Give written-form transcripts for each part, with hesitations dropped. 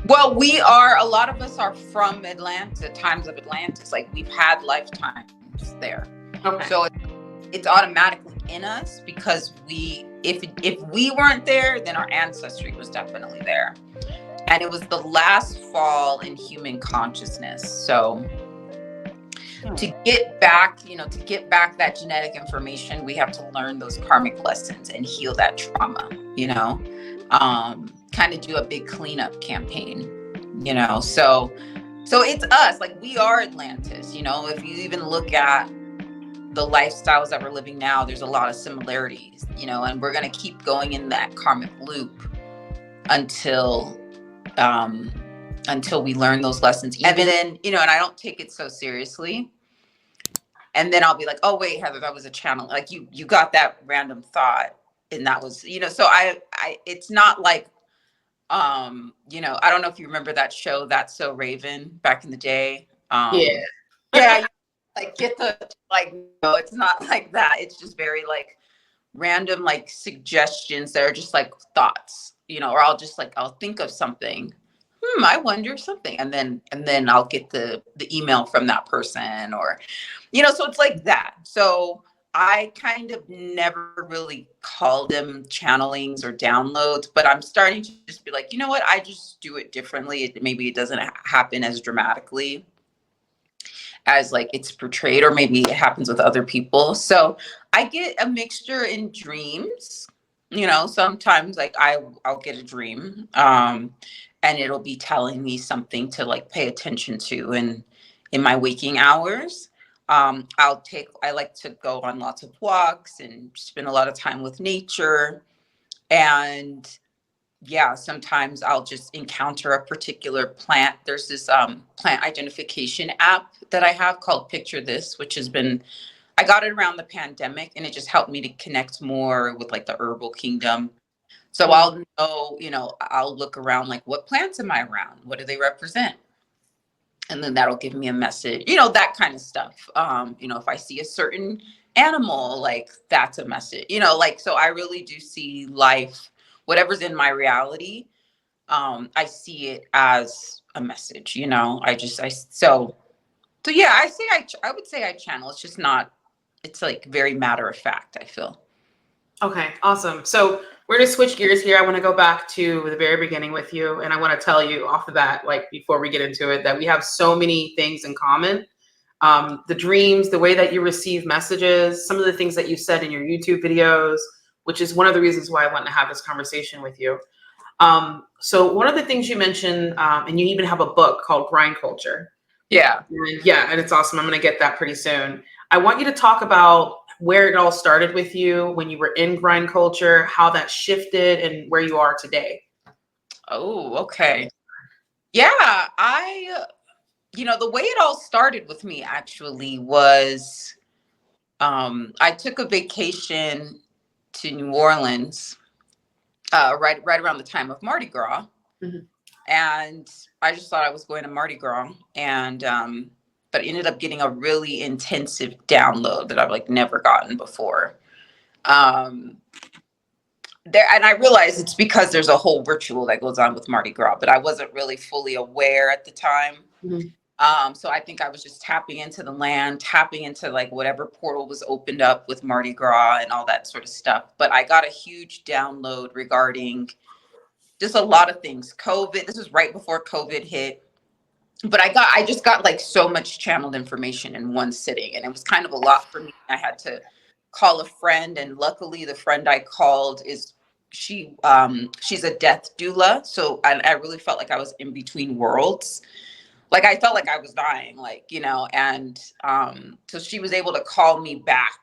Well, a lot of us are from Atlanta, times of Atlantis. Like we've had lifetimes there. Okay. So it's automatically in us because if we weren't there, then our ancestry was definitely there. And it was the last fall in human consciousness. So to get back that genetic information, we have to learn those karmic lessons and heal that trauma, kind of do a big cleanup campaign, so it's us. Like we are Atlantis, if you even look at the lifestyles that we're living now, there's a lot of similarities, and we're going to keep going in that karmic loop until we learn those lessons. Even then, and I don't take it so seriously. And then I'll be like, oh wait, Heather, that was a channel. Like you got that random thought, and that was, so I it's not like, I don't know if you remember that show, That's So Raven, back in the day. Yeah, like no, it's not like that. It's just very like random, like suggestions that are just like thoughts, or I'll think of something. I wonder something. And then I'll get the email from that person, or, so it's like that. So I kind of never really call them channelings or downloads, but I'm starting to just be like, you know what? I just do it differently. Maybe it doesn't happen as dramatically as like it's portrayed, or maybe it happens with other people. So I get a mixture in dreams, sometimes like I'll get a dream, and it'll be telling me something to like pay attention to in my waking hours. I like to go on lots of walks and spend a lot of time with nature. And yeah, sometimes I'll just encounter a particular plant. There's this plant identification app that I have called Picture This, I got it around the pandemic, and it just helped me to connect more with like the herbal kingdom. So I'll know, I'll look around, like, what plants am I around? What do they represent? And then that'll give me a message, that kind of stuff. If I see a certain animal, like that's a message, so I really do see life, whatever's in my reality. I see it as a message, so yeah, I would say I channel. It's just not, it's like very matter of fact, I feel. Okay, awesome. So we're going to switch gears here. I want to go back to the very beginning with you. And I want to tell you off the bat, like before we get into it, that we have so many things in common. The dreams, the way that you receive messages, some of the things that you said in your YouTube videos, which is one of the reasons why I want to have this conversation with you. So one of the things you mentioned, and you even have a book called Grind Culture. Yeah. And it's awesome. I'm going to get that pretty soon. I want you to talk about where it all started with you when you were in grind culture, how that shifted, and where you are today. Oh, okay. Yeah, the way it all started with me actually was, I took a vacation to New Orleans, right around the time of Mardi Gras. Mm-hmm. And I just thought I was going to Mardi Gras, and but ended up getting a really intensive download that I've like never gotten before. And I realized it's because there's a whole ritual that goes on with Mardi Gras, but I wasn't really fully aware at the time. Mm-hmm. So I think I was just tapping into the land, tapping into like whatever portal was opened up with Mardi Gras and all that sort of stuff. But I got a huge download regarding just a lot of things. COVID, this was right before COVID hit. But I just got like so much channeled information in one sitting, and it was kind of a lot for me. I had to call a friend, and luckily the friend I called she's a death doula. So I really felt like I was in between worlds. Like I felt like I was dying, like, and so she was able to call me back,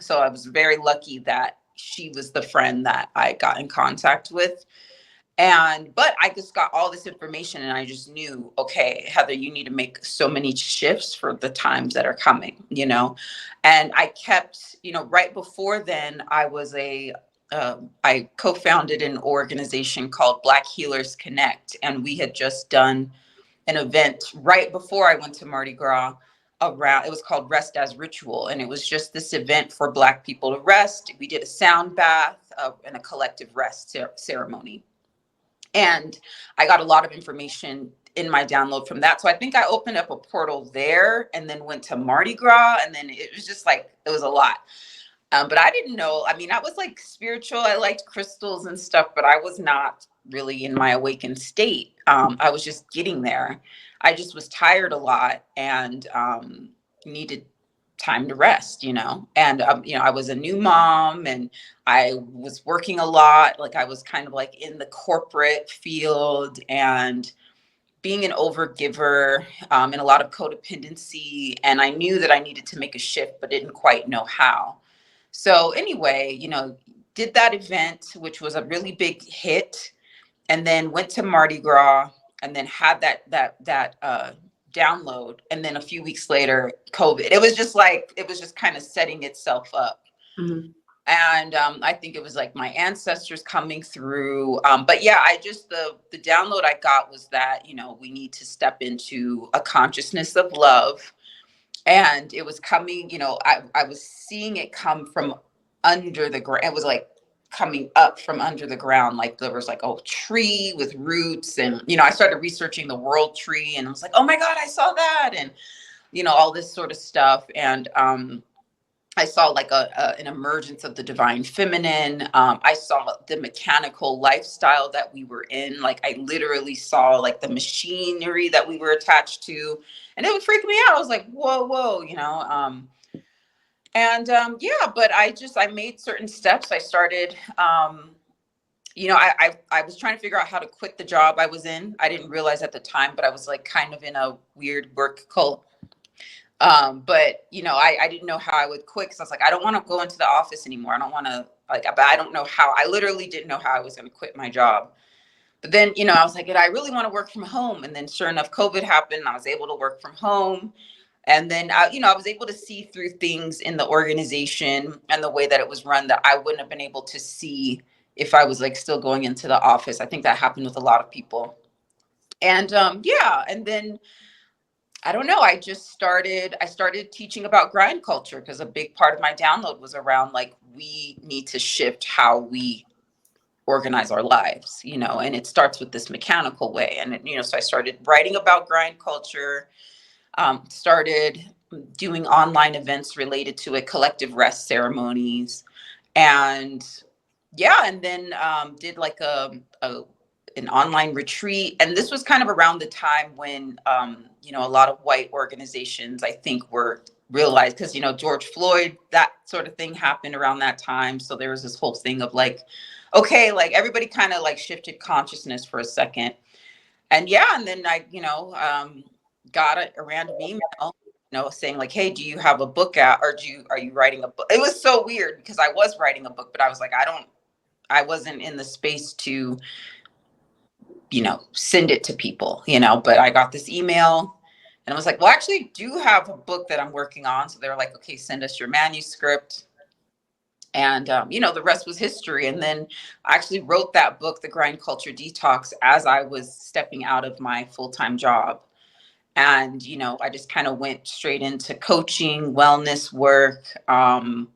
so I was very lucky that she was the friend that I got in contact with. But I just got all this information, and I just knew, okay, Heather, you need to make so many shifts for the times that are coming, and I kept, right before then I was I co-founded an organization called Black Healers Connect. And we had just done an event right before I went to Mardi Gras it was called Rest as Ritual. And it was just this event for Black people to rest. We did a sound bath and a collective rest ceremony. And I got a lot of information in my download from that. So I think I opened up a portal there and then went to Mardi Gras. And then it was just like, it was a lot. But I didn't know. I mean, I was like spiritual. I liked crystals and stuff, but I was not really in my awakened state. I was just getting there. I just was tired a lot and needed time to rest, And, I was a new mom and I was working a lot. Like I was kind of like in the corporate field and being an overgiver, and a lot of codependency. And I knew that I needed to make a shift, but didn't quite know how. So anyway, did that event, which was a really big hit, and then went to Mardi Gras, and then had that download, and then a few weeks later, COVID. It was just kind of setting itself up. Mm-hmm. And I think it was like my ancestors coming through. But yeah, the download I got was that, we need to step into a consciousness of love. And it was coming, I was seeing it come from under the ground. It was like coming up from under the ground. Like there was like a tree with roots. And, I started researching the world tree and I was like, oh my God, I saw that. And, all this sort of stuff. And I saw like an emergence of the divine feminine. I saw the mechanical lifestyle that we were in. Like I literally saw like the machinery that we were attached to, and it would freak me out. I was like, whoa, yeah. But I made certain steps. I started, I was trying to figure out how to quit the job I was in. I didn't realize at the time, but I was like kind of in a weird work cult. But I didn't know how I would quit because I was like, I don't want to go into the office anymore. I don't want to but I don't know how. I literally didn't know how I was going to quit my job. But then, I was like, I really want to work from home. And then sure enough, COVID happened and I was able to work from home. And then, I was able to see through things in the organization and the way that it was run that I wouldn't have been able to see if I was like still going into the office. I think that happened with a lot of people. And and then I don't know. I started teaching about grind culture because a big part of my download was around like, we need to shift how we organize our lives, and it starts with this mechanical way. And, so I started writing about grind culture, started doing online events related to it, collective rest ceremonies. And then did like an online retreat. And this was kind of around the time when, a lot of white organizations, I think, were realized because, George Floyd, that sort of thing happened around that time. So there was this whole thing of like, okay, like everybody kind of like shifted consciousness for a second. And and then I, got a random email, saying like, hey, do you have a book out or are you writing a book? It was so weird because I was writing a book, but I was like, I wasn't in the space to, send it to people, but I got this email and I was like, well, I actually do have a book that I'm working on. So they were like, okay, send us your manuscript. And, the rest was history. And then I actually wrote that book, The Grind Culture Detox, as I was stepping out of my full-time job. And, I just kind of went straight into coaching, wellness work. And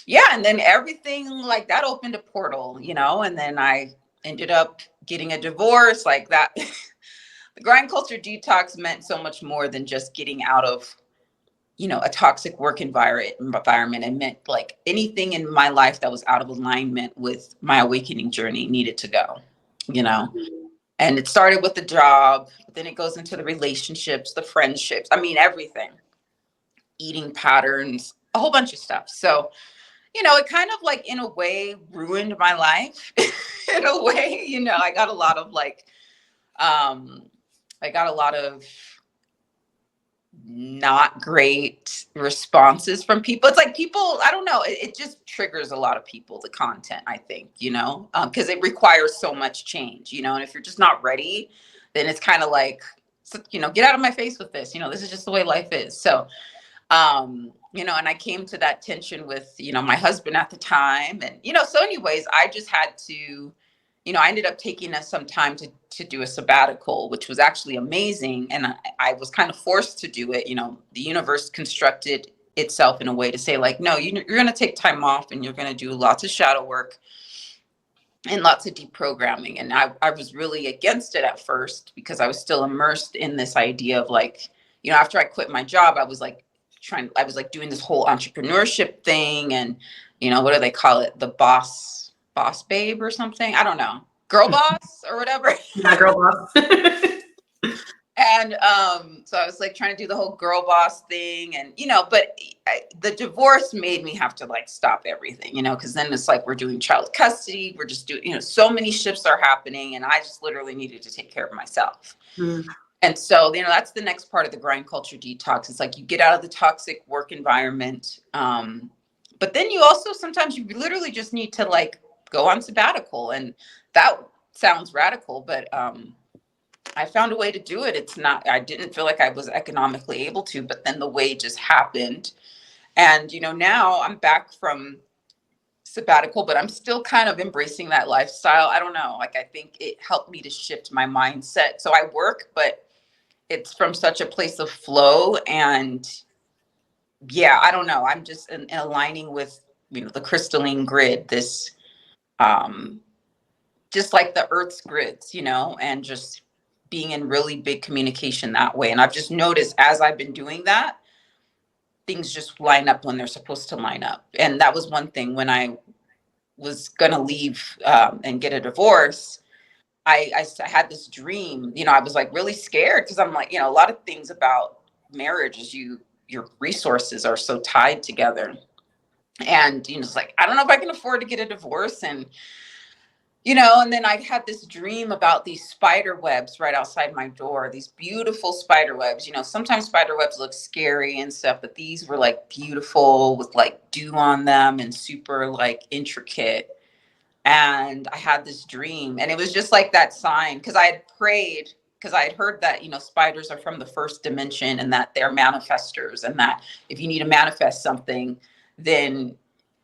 then everything like that opened a portal, and then I ended up getting a divorce like that. The Grind Culture Detox meant so much more than just getting out of, a toxic work environment. It meant like anything in my life that was out of alignment with my awakening journey needed to go, and it started with the job, but then it goes into the relationships, the friendships. I mean, everything, eating patterns, a whole bunch of stuff. So, it kind of like in a way ruined my life in a way, I got a lot of like, not great responses from people. It's like people, I don't know, it just triggers a lot of people, the content, I think, because it requires so much change, and if you're just not ready, then it's kind of like, get out of my face with this, this is just the way life is. So, and I came to that tension with, my husband at the time. And, so anyways, I just had to, I ended up taking some time to do a sabbatical, which was actually amazing. And I was kind of forced to do it. The universe constructed itself in a way to say like, no, you're going to take time off and you're going to do lots of shadow work. and lots of deprogramming. And I was really against it at first because I was still immersed in this idea of like, you know, after I quit my job, I was like doing this whole entrepreneurship thing. And, you know, what do they call it? The boss babe or something. I don't know. Girl boss or whatever. Yeah, girl boss. And so I was like trying to do the whole girl boss thing, and you know, but the divorce made me have to like stop everything, you know, because then it's like we're doing child custody, we're just doing, you know, so many shifts are happening, and I just literally needed to take care of myself. And so, you know, that's the next part of the grind culture detox. It's like you get out of the toxic work environment, but then you also sometimes you literally just need to like go on sabbatical, and that sounds radical, but I found a way to do it. It's not, I didn't feel like I was economically able to, but then the way just happened. And, you know, now I'm back from sabbatical, but I'm still kind of embracing that lifestyle. I don't know. Like, I think it helped me to shift my mindset. So I work, but it's from such a place of flow. And yeah, I don't know. I'm just in aligning with, you know, the crystalline grid, this, just like the earth's grids, you know, and just being in really big communication that way. And I've just noticed as I've been doing that, things just line up when they're supposed to line up. And that was one thing when I was going to leave and get a divorce. I had this dream, you know, I was like really scared because I'm like, you know, a lot of things about marriage is your resources are so tied together. And, you know, it's like, I don't know if I can afford to get a divorce. And, you know, and then I had this dream about these spider webs right outside my door, these beautiful spider webs. You know, sometimes spider webs look scary and stuff, but these were like beautiful with like dew on them and super like intricate. And I had this dream, and it was just like that sign because I had prayed, because I had heard that, you know, spiders are from the first dimension and that they're manifestors, and that if you need to manifest something, then,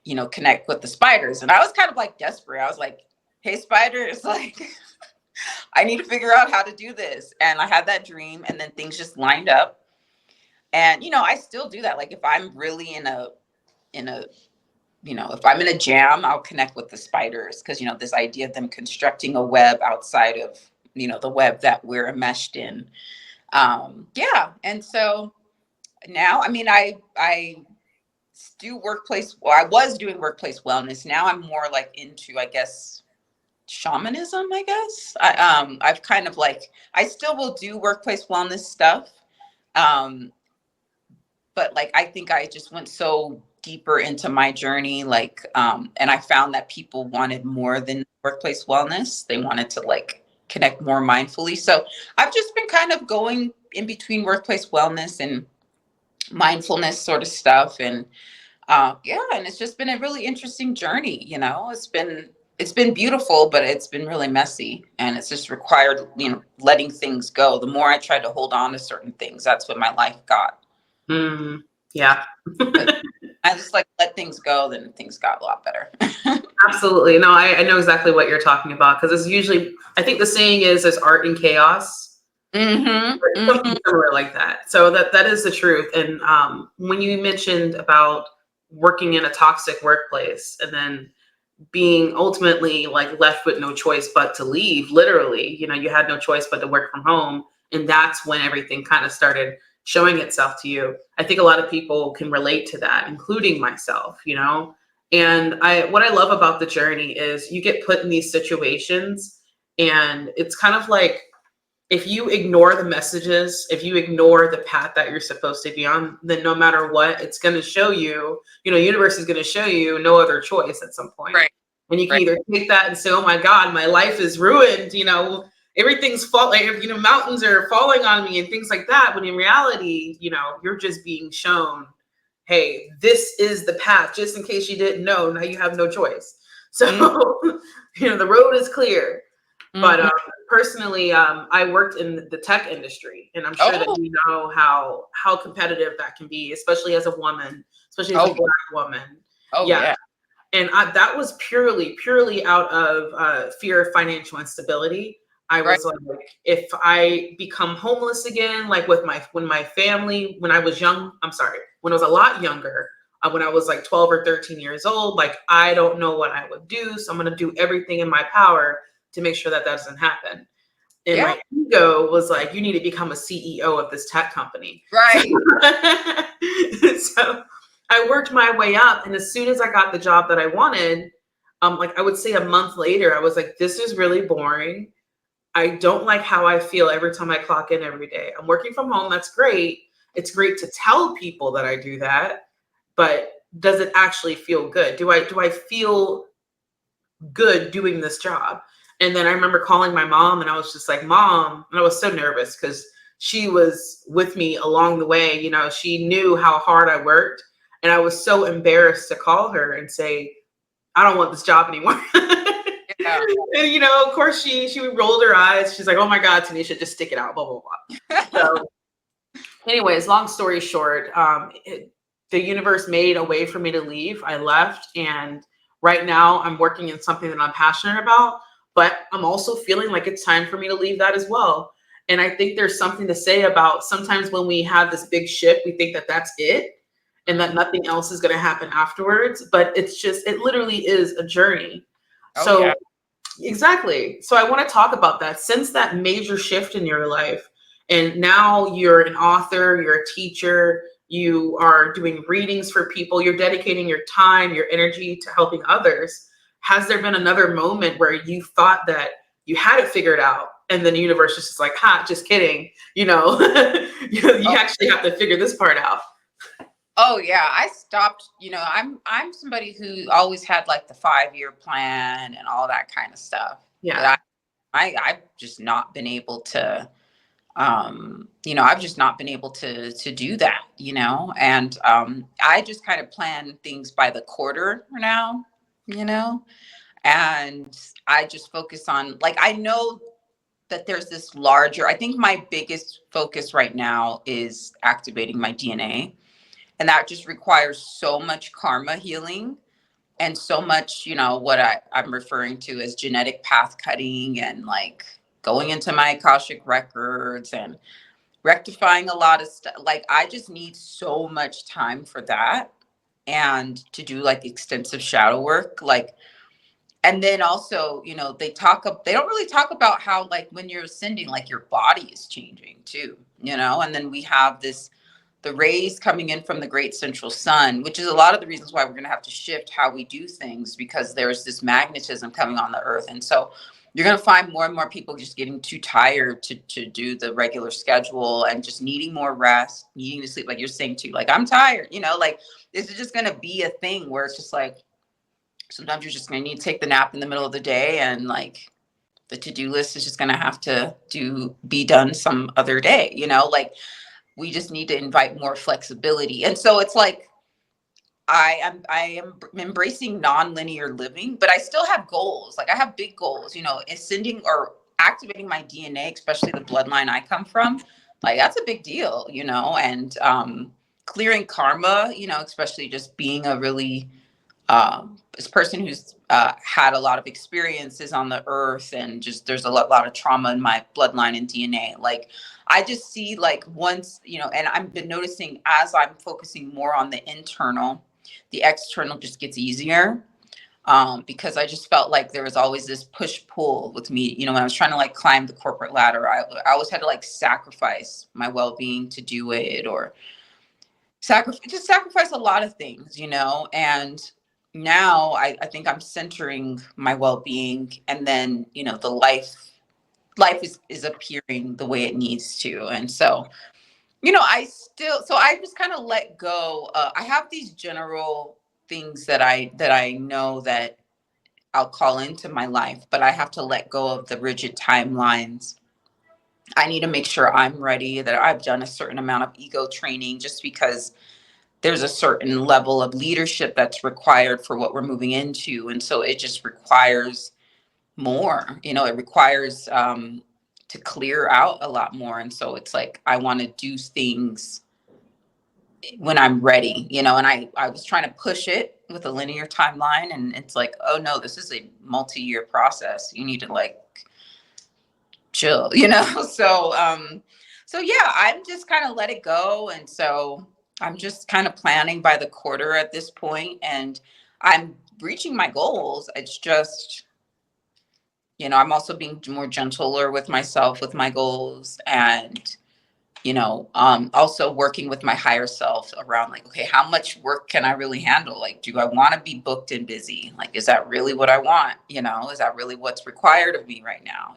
you know, connect with the spiders. And I was kind of like desperate. I was like, hey, spiders, like, I need to figure out how to do this. And I had that dream, and then things just lined up. And, you know, I still do that. Like if I'm really in a, you know, if I'm in a jam, I'll connect with the spiders because, you know, this idea of them constructing a web outside of, you know, the web that we're enmeshed in. Yeah. And so now, I mean, I do workplace, well, I was doing workplace wellness. Now I'm more like into, I guess, shamanism, I guess. I've kind of like, I still will do workplace wellness stuff. But like, I think I just went so deeper into my journey, like, and I found that people wanted more than workplace wellness. They wanted to like connect more mindfully. So I've just been kind of going in between workplace wellness and mindfulness sort of stuff. And yeah, and it's just been a really interesting journey. You know, it's been beautiful, but it's been really messy, and it's just required, you know, letting things go. The more I tried to hold on to certain things, that's what my life got. Yeah. I just like let things go, then things got a lot better. Absolutely. No, I know exactly what you're talking about, because it's usually, I think the saying is there's art in chaos. Something similar like that. So that is the truth. And when you mentioned about working in a toxic workplace and then being ultimately like left with no choice but to leave, literally, you know, you had no choice but to work from home. And that's when everything kind of started showing itself to you. I think a lot of people can relate to that, including myself, you know. And what I love about the journey is you get put in these situations, and it's kind of like, if you ignore the messages, if you ignore the path that you're supposed to be on, then no matter what, it's going to show you, you know, universe is going to show you no other choice at some point. Right. And you can either take that and say, oh my God, my life is ruined, you know, everything's falling, you know, mountains are falling on me and things like that. When in reality, you know, you're just being shown, hey, this is the path, just in case you didn't know, now you have no choice. So, you know, the road is clear. But personally, I worked in the tech industry, and I'm sure that you know how competitive that can be, especially as a woman, especially as a Black woman. Yeah. And that was purely out of fear of financial instability. I was like, if I become homeless again, like when my family, when I was young, when I was a lot younger, when I was like 12 or 13 years old. Like, I don't know what I would do, so I'm going to do everything in my power to make sure that that doesn't happen. And my ego was like, you need to become a CEO of this tech company. Right. So I worked my way up. And as soon as I got the job that I wanted, like I would say a month later, I was like, this is really boring. I don't like how I feel every time I clock in every day. I'm working from home. That's great. It's great to tell people that I do that, but does it actually feel good? Do I feel good doing this job? And then I remember calling my mom and I was just like, Mom, and I was so nervous because she was with me along the way. You know, she knew how hard I worked. And I was so embarrassed to call her and say, I don't want this job anymore. Yeah. And, you know, of course she rolled her eyes. She's like, oh my God, Tanisha, just stick it out, blah, blah, blah. So anyways, long story short, the universe made a way for me to leave. I left, and right now I'm working in something that I'm passionate about, but I'm also feeling like it's time for me to leave that as well. And I think there's something to say about sometimes when we have this big shift, we think that that's it and that nothing else is going to happen afterwards, but it literally is a journey. Oh, So yeah. exactly. So I want to talk about that. Since that major shift in your life, and now you're an author, you're a teacher, you are doing readings for people, you're dedicating your time, your energy to helping others. Has there been another moment where you thought that you had it figured out and then the universe just is like, ha, just kidding, you know, you actually have to figure this part out? Oh yeah, I stopped, I'm somebody who always had like the 5-year plan and all that kind of stuff. Yeah. But I've just not been able to I've just not been able to do that, and I just kind of plan things by the quarter now, and I just focus on, like, I know that there's this larger, I think my biggest focus right now is activating my DNA. And that just requires so much karma healing and so much, what I'm referring to as genetic path cutting, and like going into my Akashic records and rectifying a lot of stuff. Like, I just need so much time for that, and to do like extensive shadow work. Like, and then also, they don't really talk about how, like, when you're ascending, like, your body is changing too, and then we have the rays coming in from the great central sun, which is a lot of the reasons why we're going to have to shift how we do things, because there's this magnetism coming on the earth. And so you're going to find more and more people just getting too tired to do the regular schedule, and just needing more rest, needing to sleep. Like you're saying too, like, I'm tired, like, this is just going to be a thing where it's just like, sometimes you're just going to need to take the nap in the middle of the day, and like the to-do list is just going to have to be done some other day, like, we just need to invite more flexibility. And so it's like, I am embracing non-linear living, but I still have goals. Like, I have big goals, ascending or activating my DNA, especially the bloodline I come from. Like, that's a big deal, and clearing karma, especially just being a really this person who's had a lot of experiences on the earth, and just there's a lot of trauma in my bloodline and DNA. Like, I just see, like, once, and I've been noticing as I'm focusing more on the internal, the external just gets easier, because I just felt like there was always this push pull with me. When I was trying to like climb the corporate ladder, I always had to like sacrifice my well-being to do it, or sacrifice a lot of things, and now I think I'm centering my well-being, and then, the life is appearing the way it needs to. And so, I just kind of let go. I have these general things that I know that I'll call into my life, but I have to let go of the rigid timelines. I need to make sure I'm ready, that I've done a certain amount of ego training, just because there's a certain level of leadership that's required for what we're moving into. And so it just requires more, it requires to clear out a lot more. And so it's like, I want to do things when I'm ready, and I was trying to push it with a linear timeline, and it's like, oh no, this is a multi-year process. You need to like chill, so yeah, I'm just kind of let it go. And so I'm just kind of planning by the quarter at this point, and I'm reaching my goals. It's just, I'm also being more gentler with myself, with my goals, and also working with my higher self around like, okay, how much work can I really handle? Like, do I want to be booked and busy? Like, is that really what I want? Is that really what's required of me right now?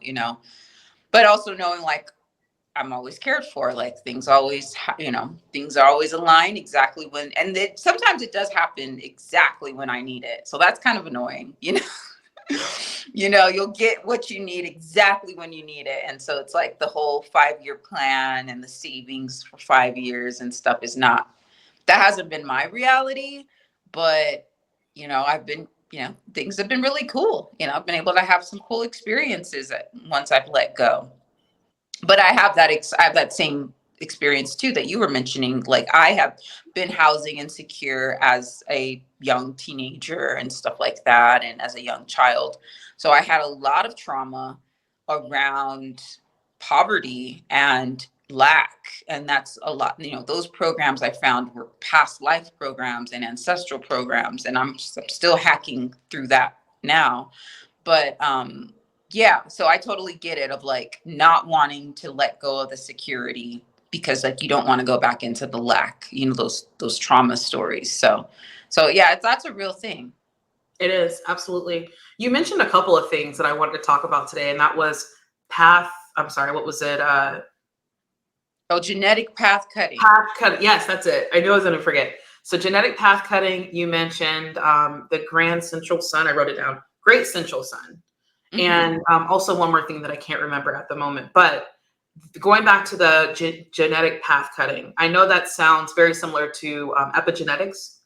But also knowing like I'm always cared for, like things always, things are always aligned exactly when, and sometimes it does happen exactly when I need it. So that's kind of annoying, you'll get what you need exactly when you need it. And so it's like the whole 5-year plan and the savings for 5 years and stuff that hasn't been my reality. But, I've been, things have been really cool. I've been able to have some cool experiences once I've let go. But I have that same experience too that you were mentioning. Like I have been housing insecure as a young teenager and stuff like that, and as a young child. So I had a lot of trauma around poverty and lack. And that's a lot, those programs I found were past life programs and ancestral programs. And I'm still hacking through that now. But yeah, so I totally get it of like not wanting to let go of the security because like you don't want to go back into the lack, those trauma stories. So yeah, that's a real thing. It is, absolutely. You mentioned a couple of things that I wanted to talk about today, and that was path. I'm sorry, what was it? Genetic path cutting. Path cutting. Yes, that's it. I knew I was going to forget. So genetic path cutting, you mentioned the Grand Central Sun. I wrote it down. Great Central Sun. Mm-hmm. And also one more thing that I can't remember at the moment. But going back to the genetic path cutting, I know that sounds very similar to epigenetics.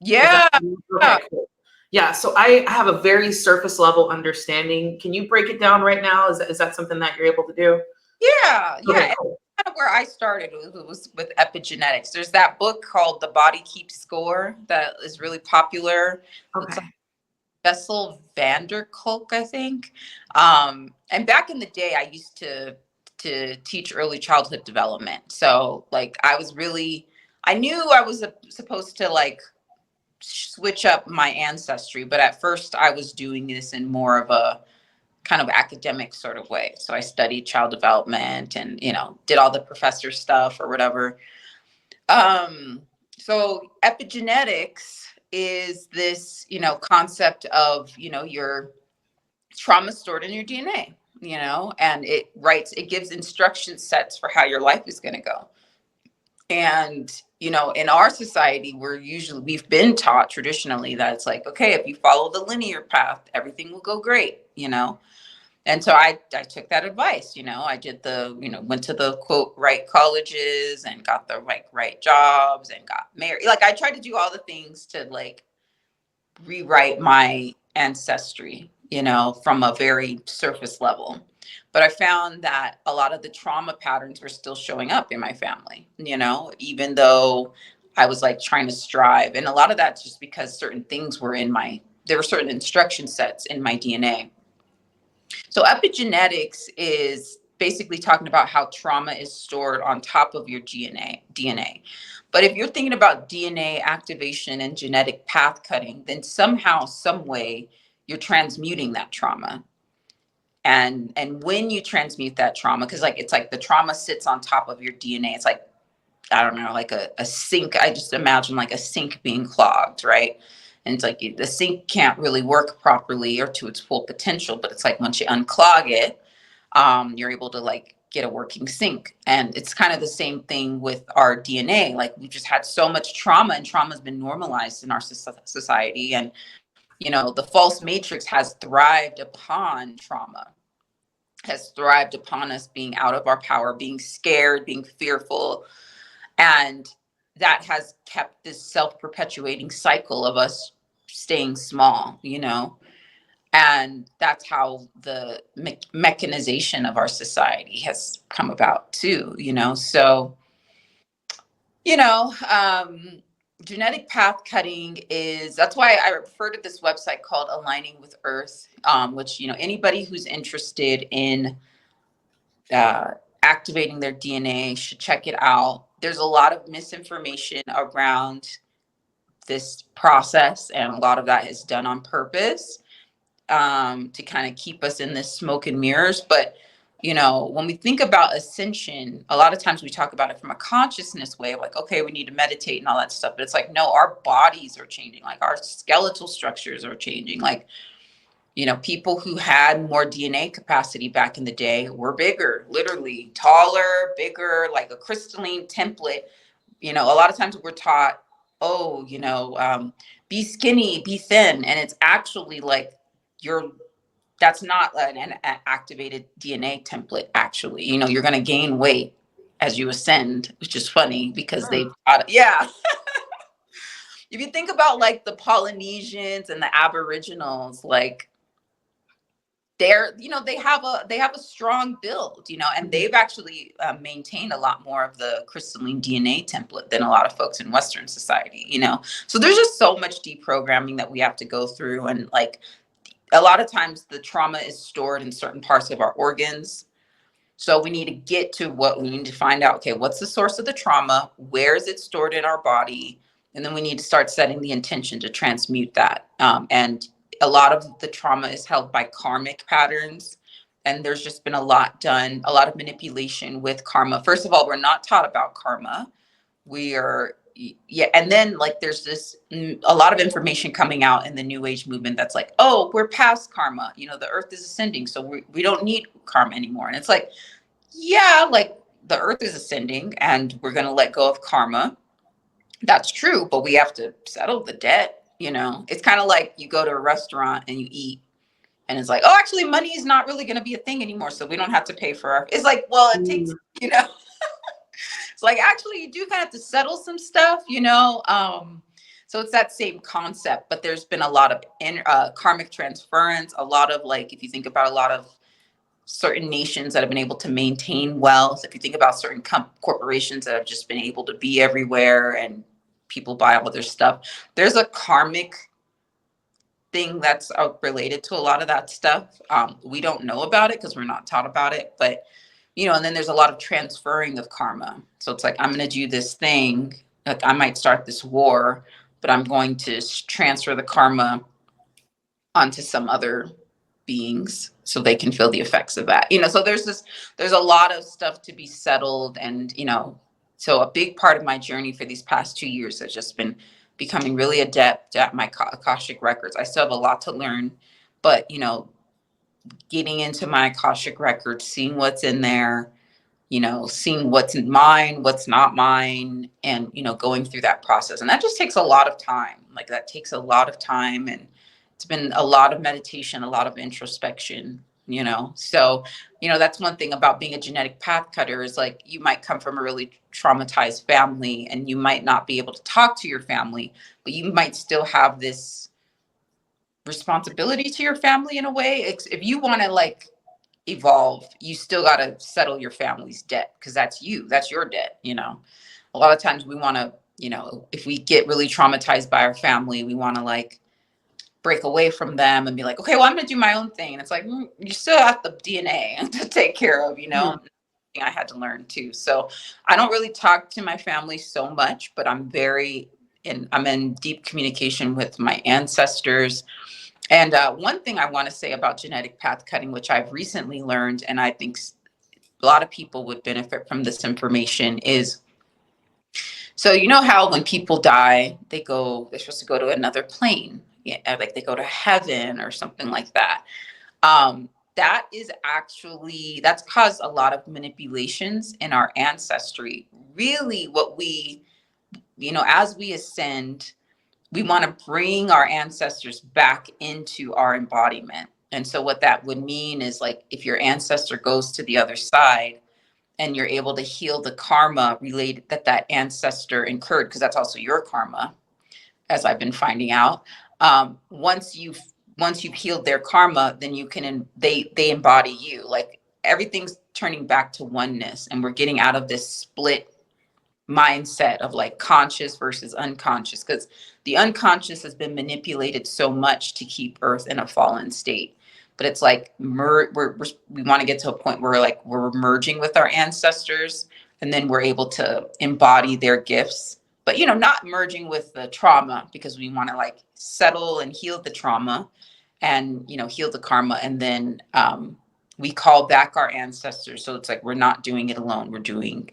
Yeah. Okay, cool. Yeah, so I have a very surface level understanding. Can you break it down right now? Is that something that you're able to do? Yeah. Okay, cool. Kind of where I started was with epigenetics. There's that book called The Body Keeps Score that is really popular. Okay. It's like Bessel van der Kolk, I think. And back in the day, I used to teach early childhood development. So like I knew I was supposed to like switch up my ancestry, but at first I was doing this in more of a kind of academic sort of way. So I studied child development and, did all the professor stuff or whatever. So epigenetics is this, concept of, your trauma stored in your DNA, and it gives instruction sets for how your life is going to go. And, in our society, we've been taught traditionally that it's like, okay, if you follow the linear path, everything will go great, And so I took that advice, I did went to the quote, right colleges and got the right jobs and got married. Like I tried to do all the things to like rewrite my ancestry, from a very surface level. But I found that a lot of the trauma patterns were still showing up in my family, even though I was like trying to strive. And a lot of that's just because certain things were there were certain instruction sets in my DNA. So epigenetics is basically talking about how trauma is stored on top of your DNA. But if you're thinking about DNA activation and genetic path cutting, then somehow, some way, you're transmuting that trauma. And when you transmute that trauma, because it's like the trauma sits on top of your DNA. It's like, I don't know, like a sink. I just imagine like a sink being clogged, right? And it's like the sink can't really work properly or to its full potential. But it's like once you unclog it, you're able to like get a working sink. And it's kind of the same thing with our DNA. Like we've just had so much trauma, and trauma has been normalized in our society. And, the false matrix has thrived upon trauma, has thrived upon us being out of our power, being scared, being fearful. And that has kept this self-perpetuating cycle of us staying small, and that's how the mechanization of our society has come about too, so, genetic path cutting that's why I refer to this website called Aligning with Earth, which, anybody who's interested in activating their DNA should check it out. there's a lot of misinformation around this process, and a lot of that is done on purpose, to kind of keep us in this smoke and mirrors. But when we think about ascension, a lot of times we talk about it from a consciousness way, like, okay, we need to meditate and all that stuff. But it's like, no, our bodies are changing, like our skeletal structures are changing. Like, people who had more DNA capacity back in the day were bigger, literally taller, bigger, like a crystalline template. A lot of times we're taught, oh, be skinny, be thin. And it's actually like that's not an activated DNA template, actually. You're going to gain weight as you ascend, which is funny because yeah. If you think about like the Polynesians and the Aboriginals, like they have a strong build, and they've actually maintained a lot more of the crystalline DNA template than a lot of folks in Western society. So there's just so much deprogramming that we have to go through, and like a lot of times the trauma is stored in certain parts of our organs. So we need to get to what we need to find out. Okay, what's the source of the trauma? Where is it stored in our body? And then we need to start setting the intention to transmute that. And a lot of the trauma is held by karmic patterns. And there's just been a lot done, a lot of manipulation with karma. First of all, we're not taught about karma. We are, yeah. And then like there's a lot of information coming out in the new age movement that's like, oh, we're past karma. The earth is ascending, so we don't need karma anymore. And it's like, yeah, like the earth is ascending and we're going to let go of karma. That's true, but we have to settle the debt. It's kind of like you go to a restaurant and you eat, and it's like, oh, actually money is not really going to be a thing anymore, so we don't have to pay for it's like, well, it takes, it's like, actually you do kind of have to settle some stuff. So it's that same concept, but there's been a lot of karmic transference, a lot of, like, if you think about a lot of certain nations that have been able to maintain wealth, if you think about certain corporations that have just been able to be everywhere and people buy all their stuff, there's a karmic thing that's related to a lot of that stuff. We don't know about it because we're not taught about it, but and then there's a lot of transferring of karma. So it's like, I'm going to do this thing, like I might start this war, but I'm going to transfer the karma onto some other beings so they can feel the effects of that. So there's a lot of stuff to be settled. And so a big part of my journey for these past 2 years has just been becoming really adept at my Akashic Records. I still have a lot to learn, but getting into my Akashic Records, seeing what's in there, seeing what's mine, what's not mine, and going through that process. And that just takes a lot of time. Like, that takes a lot of time, and it's been a lot of meditation, a lot of introspection. So that's one thing about being a genetic path cutter, is like, you might come from a really traumatized family and you might not be able to talk to your family, but you might still have this responsibility to your family in a way. If you want to like evolve, you still got to settle your family's debt, because that's your debt. A lot of times we want to, if we get really traumatized by our family, we want to like break away from them and be like, okay, well, I'm going to do my own thing. And it's like, you still have the DNA to take care of, I had to learn too. So I don't really talk to my family so much, but I'm in deep communication with my ancestors. And one thing I want to say about genetic path cutting, which I've recently learned, and I think a lot of people would benefit from this information, is, so how when people die, they're supposed to go to another plane, yeah, like they go to heaven or something like that. That's caused a lot of manipulations in our ancestry. Really, what we, as we ascend, we want to bring our ancestors back into our embodiment. And so what that would mean is, like, if your ancestor goes to the other side and you're able to heal the karma related that ancestor incurred, because that's also your karma, as I've been finding out. Once you've healed their karma, then they embody you. Like, everything's turning back to oneness, and we're getting out of this split mindset of like conscious versus unconscious, because the unconscious has been manipulated so much to keep Earth in a fallen state. But it's like we want to get to a point where we're merging with our ancestors, and then we're able to embody their gifts, but not merging with the trauma, because we want to like settle and heal the trauma and heal the karma, and then we call back our ancestors. So it's like we're not doing it alone. We're doing,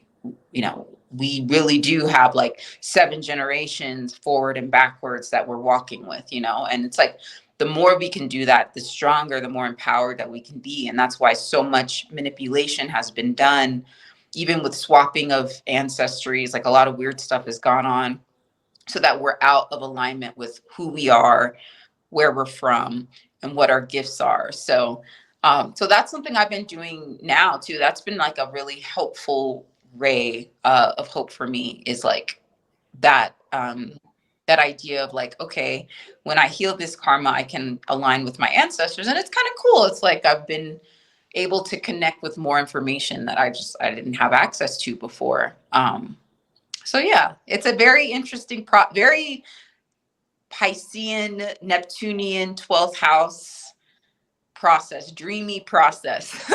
we really do have like 7 generations forward and backwards that we're walking with, and it's like the more we can do that, the stronger, the more empowered that we can be. And that's why so much manipulation has been done, even with swapping of ancestries. Like a lot of weird stuff has gone on so that we're out of alignment with who we are, where we're from, and what our gifts are. So that's something I've been doing now too. That's been like a really helpful ray of hope for me, is like that that idea of like, okay, when I heal this karma, I can align with my ancestors. And it's kind of cool. It's like I've been able to connect with more information that I didn't have access to before. So yeah, it's a very interesting very Piscean, Neptunian, 12th house process, dreamy process.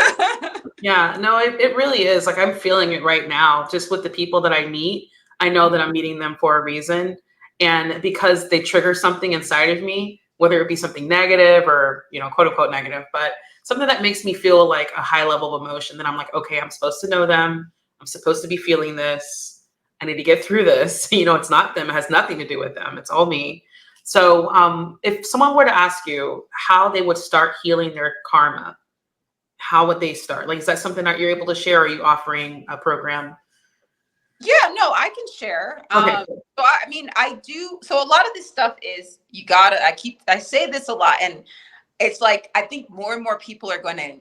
Yeah, no, it really is. Like I'm feeling it right now, just with the people that I meet. I know that I'm meeting them for a reason. And because they trigger something inside of me, whether it be something negative or, quote unquote negative, but something that makes me feel like a high level of emotion, then I'm like, okay, I'm supposed to know them. I'm supposed to be feeling this. I need to get through this. It's not them. It has nothing to do with them. It's all me. So if someone were to ask you how they would start healing their karma, how would they start? Like, is that something that you're able to share? Or are you offering a program? Yeah, no, I can share. Okay. So I mean, I do. So a lot of this stuff is, I say this a lot, and it's like, I think more and more people are going to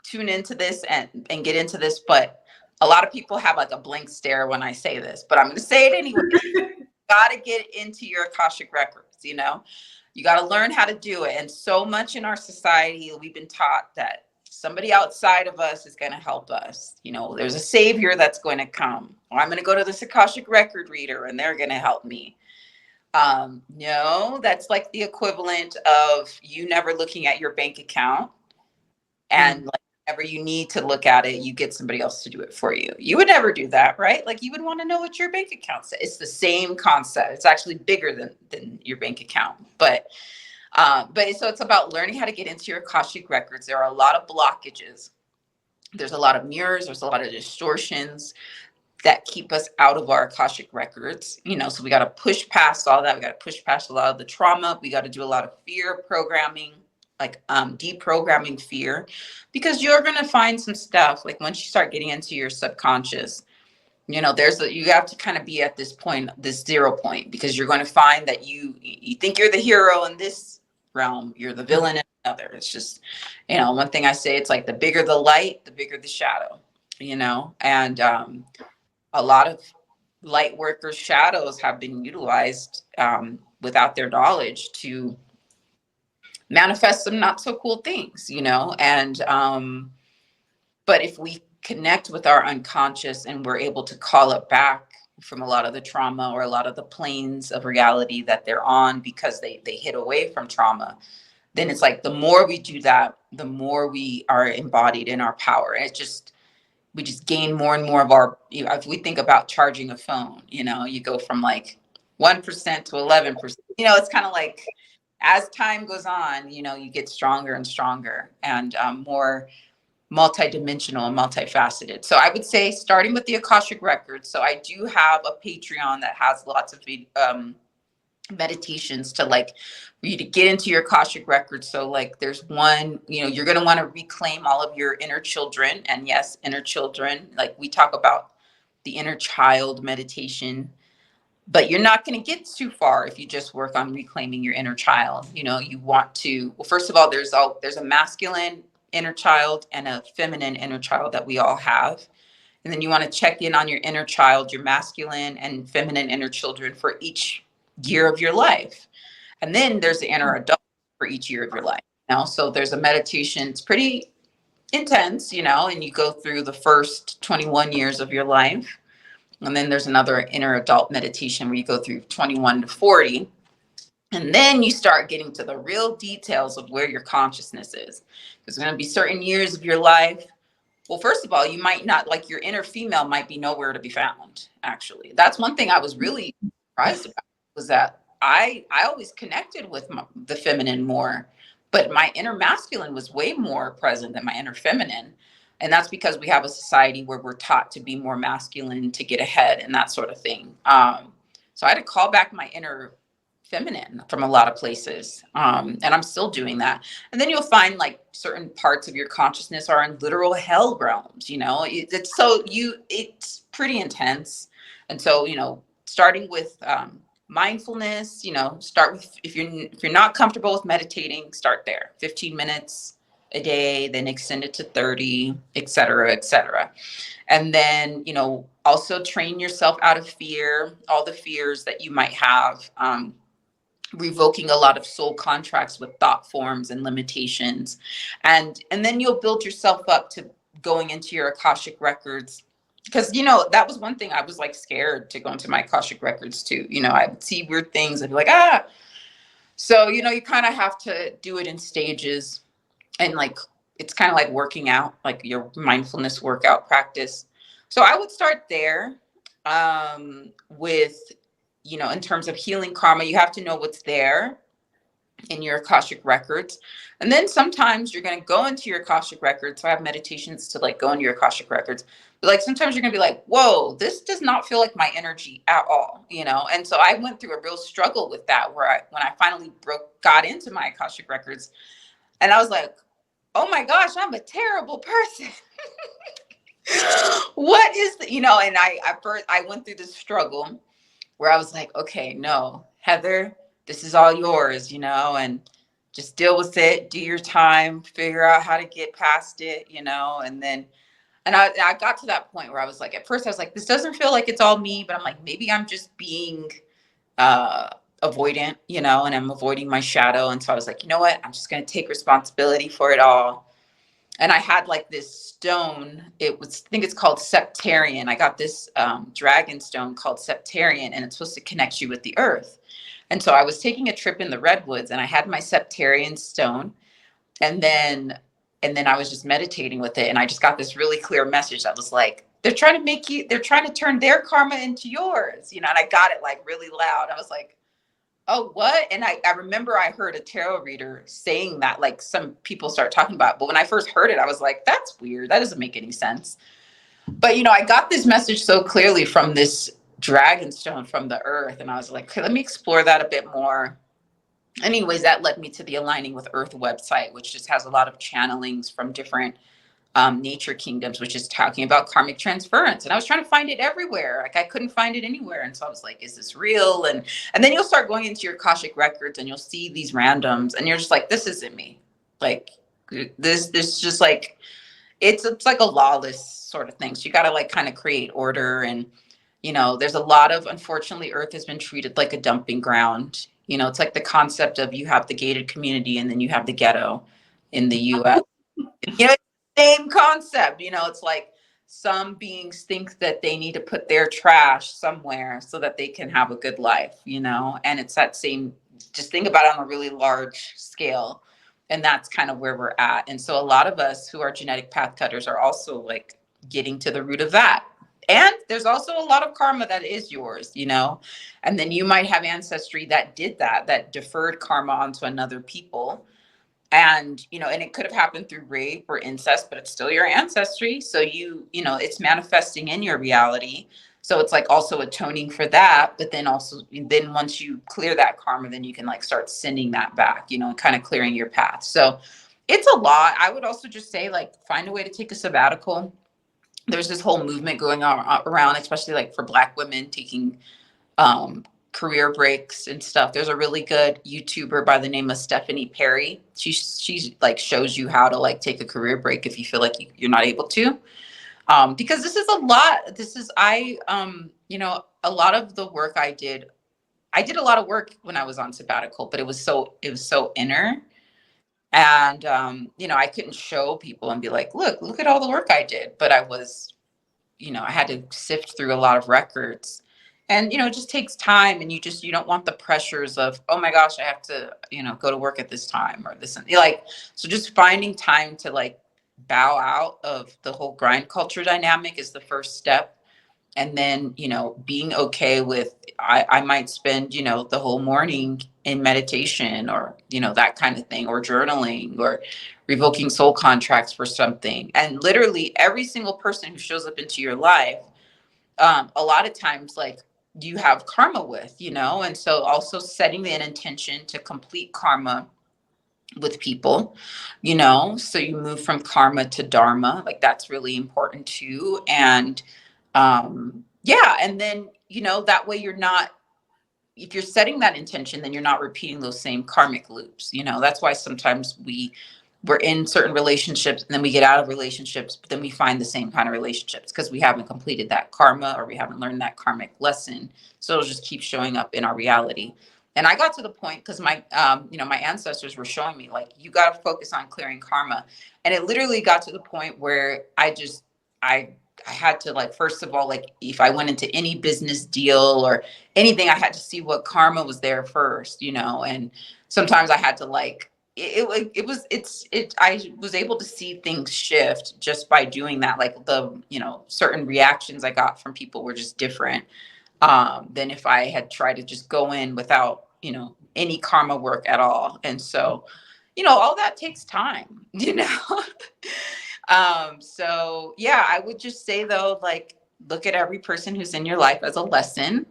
tune into this and get into this, but a lot of people have like a blank stare when I say this, but I'm going to say it anyway. Got to get into your Akashic Records, you got to learn how to do it. And so much in our society, we've been taught that somebody outside of us is going to help us. There's a savior that's going to come, or I'm going to go to this Akashic record reader and they're going to help me. No, that's like the equivalent of you never looking at your bank account, and like whenever you need to look at it, you get somebody else to do it for you. You would never do that, right? Like you would want to know what your bank account says. It's the same concept. It's actually bigger than your bank account. But so it's about learning how to get into your Akashic records. There are a lot of blockages. There's a lot of mirrors. There's a lot of distortions that keep us out of our Akashic records. So we got to push past all that. We got to push past a lot of the trauma. We got to do a lot of fear programming, like deprogramming fear, because you're going to find some stuff like once you start getting into your subconscious, you have to kind of be at this point, this 0 point, because you're going to find that you think you're the hero in this realm, you're the villain in another. It's just, one thing I say, it's like the bigger the light, the bigger the shadow, and a lot of light workers' shadows have been utilized without their knowledge to manifest some not so cool things, and but if we connect with our unconscious and we're able to call it back from a lot of the trauma or a lot of the planes of reality that they're on, because they hid away from trauma, then it's like the more we do that, the more we are embodied in our power. And we just gain more and more of our, if we think about charging a phone, you go from like 1% to 11%. It's kind of like, as time goes on, you get stronger and stronger, and more multidimensional and multifaceted. So I would say starting with the Akashic Records. So I do have a Patreon that has lots of meditations to like for you to get into your Akashic Records. So like there's one, you're going to want to reclaim all of your inner children. And yes, inner children, like we talk about the inner child meditation, but you're not going to get too far if you just work on reclaiming your inner child. You want to, well, first of all, there's a masculine inner child and a feminine inner child that we all have. And then you want to check in on your inner child, your masculine and feminine inner children for each year of your life. And then there's the inner adult for each year of your life. So there's a meditation. It's pretty intense, and you go through the first 21 years of your life. And then there's another inner adult meditation where you go through 21 to 40. And then you start getting to the real details of where your consciousness is. There's going to be certain years of your life Well, first of all, you might not, like, your inner female might be nowhere to be found, actually. That's one thing I was really surprised about, was that I always connected with the feminine more, but my inner masculine was way more present than my inner feminine. And that's because we have a society where we're taught to be more masculine to get ahead and that sort of thing. So I had to call back my inner feminine from a lot of places. And I'm still doing that. And then you'll find like certain parts of your consciousness are in literal hell realms, it's pretty intense. And so, starting with mindfulness, start with, if you're not comfortable with meditating, start there. 15 minutes a day, then extend it to 30, et cetera, et cetera. And then, also train yourself out of fear, all the fears that you might have. Revoking a lot of soul contracts with thought forms and limitations, and then you'll build yourself up to going into your Akashic records, because that was one thing I was like scared to go into my Akashic records too. I would see weird things and be like, so you kind of have to do it in stages, and like it's kind of like working out, like your mindfulness workout practice. So I would start there, with in terms of healing karma. You have to know what's there in your Akashic records. And then sometimes you're going to go into your Akashic records. So I have meditations to like go into your Akashic records. But like sometimes you're going to be like, whoa, this does not feel like my energy at all, And so I went through a real struggle with that, where when I finally got into my Akashic records, and I was like, oh my gosh, I'm a terrible person. What is and I went through this struggle where I was like, okay, no, Heather, this is all yours, and just deal with it, do your time, figure out how to get past it, and I got to that point where I was like, at first I was like, this doesn't feel like it's all me, but I'm like, maybe I'm just being avoidant, and I'm avoiding my shadow. And so I was like, you know what? I'm just going to take responsibility for it all. And I had like this stone. I think it's called Septarian. I got this dragon stone called Septarian, and it's supposed to connect you with the earth. And so I was taking a trip in the redwoods, and I had my Septarian stone, and then I was just meditating with it, and I just got this really clear message that was like, they're trying to turn their karma into yours, and I got it like really loud. I was like, oh, what? And I remember I heard a tarot reader saying that, like some people start talking about it. But when I first heard it, I was like, that's weird. That doesn't make any sense. But, I got this message so clearly from this dragon stone from the earth. And I was like, okay, let me explore that a bit more. Anyways, that led me to the Aligning with Earth website, which just has a lot of channelings from different nature kingdoms, which is talking about karmic transference. And I was trying to find it everywhere. Like I couldn't find it anywhere. And so I was like, is this real? And then you'll start going into your Akashic records and you'll see these randoms and you're just like, this isn't me. Like this just like, it's like a lawless sort of thing. So you got to like kind of create order. And, there's a lot of, unfortunately, Earth has been treated like a dumping ground. It's like the concept of you have the gated community and then you have the ghetto in the US. Same concept, it's like some beings think that they need to put their trash somewhere so that they can have a good life, and it's that same, just think about it on a really large scale. And that's kind of where we're at. And so a lot of us who are genetic path cutters are also like getting to the root of that. And there's also a lot of karma that is yours, and then you might have ancestry that did that deferred karma onto another people. And and it could have happened through rape or incest, but it's still your ancestry, so it's manifesting in your reality. So it's like also atoning for that, but then once you clear that karma, then you can like start sending that back, and kind of clearing your path. So it's a lot. I would also just say, like, find a way to take a sabbatical. There's this whole movement going on around, especially like for Black women taking career breaks and stuff. There's a really good YouTuber by the name of Stephanie Perry. She's like shows you how to like take a career break if you feel like you're not able to. Because this is a lot. A lot of the work I did a lot of work when I was on sabbatical, but it was so inner. And I couldn't show people and be like, look at all the work I did. But I was, I had to sift through a lot of records. And, it just takes time, and you don't want the pressures of, oh my gosh, I have to, go to work at this time or this. So just finding time to like bow out of the whole grind culture dynamic is the first step. And then, being okay with, I might spend, the whole morning in meditation, or, that kind of thing, or journaling, or revoking soul contracts for something. And literally every single person who shows up into your life, a lot of times, like, you have karma with, and so also setting an intention to complete karma with people, so you move from karma to dharma, like that's really important too. And yeah, and then, that way you're not, if you're setting that intention, then you're not repeating those same karmic loops. That's why sometimes we're in certain relationships and then we get out of relationships, but then we find the same kind of relationships because we haven't completed that karma, or we haven't learned that karmic lesson. So it'll just keep showing up in our reality. And I got to the point because my ancestors were showing me, like, you got to focus on clearing karma. And it literally got to the point where I had to, like, first of all, like, if I went into any business deal or anything, I had to see what karma was there first, and sometimes I had to, like, I was able to see things shift just by doing that. Like, the, certain reactions I got from people were just different than if I had tried to just go in without, any karma work at all. And so, all that takes time, so yeah, I would just say, though, like, look at every person who's in your life as a lesson.